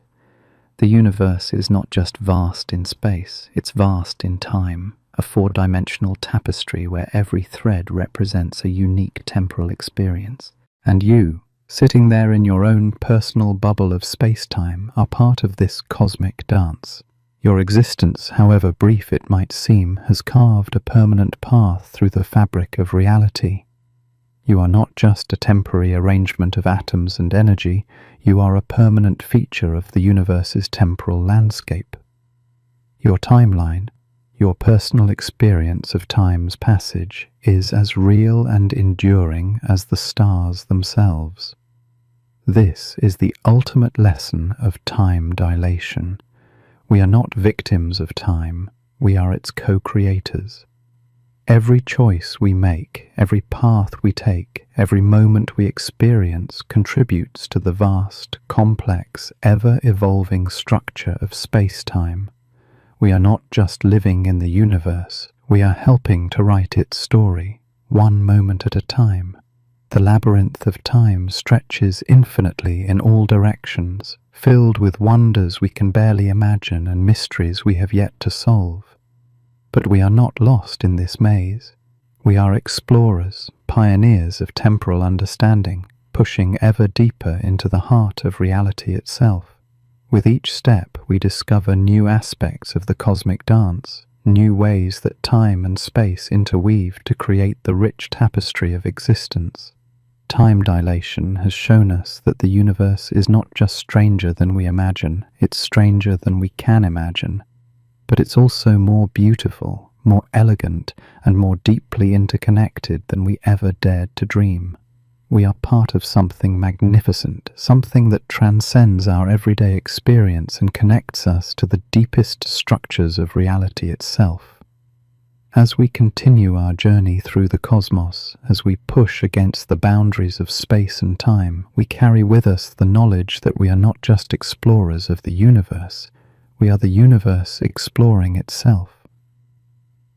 Speaker 1: The universe is not just vast in space, it's vast in time, a four-dimensional tapestry where every thread represents a unique temporal experience. And you, sitting there in your own personal bubble of space-time, are part of this cosmic dance. Your existence, however brief it might seem, has carved a permanent path through the fabric of reality. You are not just a temporary arrangement of atoms and energy, you are a permanent feature of the universe's temporal landscape. Your timeline, your personal experience of time's passage, is as real and enduring as the stars themselves. This is the ultimate lesson of time dilation. We are not victims of time, we are its co-creators. Every choice we make, every path we take, every moment we experience contributes to the vast, complex, ever-evolving structure of space-time. We are not just living in the universe, we are helping to write its story, one moment at a time. The labyrinth of time stretches infinitely in all directions, filled with wonders we can barely imagine and mysteries we have yet to solve. But we are not lost in this maze. We are explorers, pioneers of temporal understanding, pushing ever deeper into the heart of reality itself. With each step, we discover new aspects of the cosmic dance, new ways that time and space interweave to create the rich tapestry of existence. Time dilation has shown us that the universe is not just stranger than we imagine, it's stranger than we can imagine. But it's also more beautiful, more elegant, and more deeply interconnected than we ever dared to dream. We are part of something magnificent, something that transcends our everyday experience and connects us to the deepest structures of reality itself. As we continue our journey through the cosmos, as we push against the boundaries of space and time, we carry with us the knowledge that we are not just explorers of the universe, we are the universe exploring itself.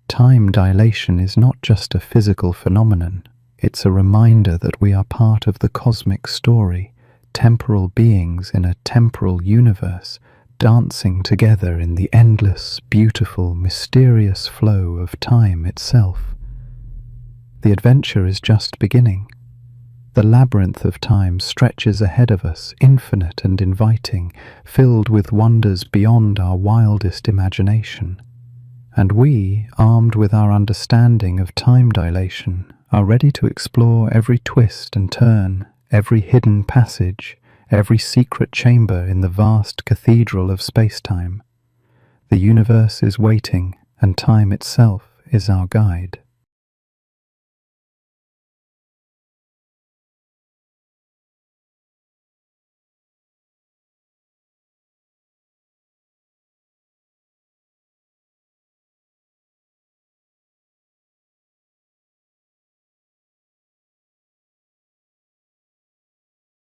Speaker 1: Time dilation is not just a physical phenomenon, it's a reminder that we are part of the cosmic story, temporal beings in a temporal universe, dancing together in the endless, beautiful, mysterious flow of time itself. The adventure is just beginning. The labyrinth of time stretches ahead of us, infinite and inviting, filled with wonders beyond our wildest imagination. And we, armed with our understanding of time dilation, are ready to explore every twist and turn, every hidden passage, every secret chamber in the vast cathedral of space-time. The universe is waiting, and time itself is our guide.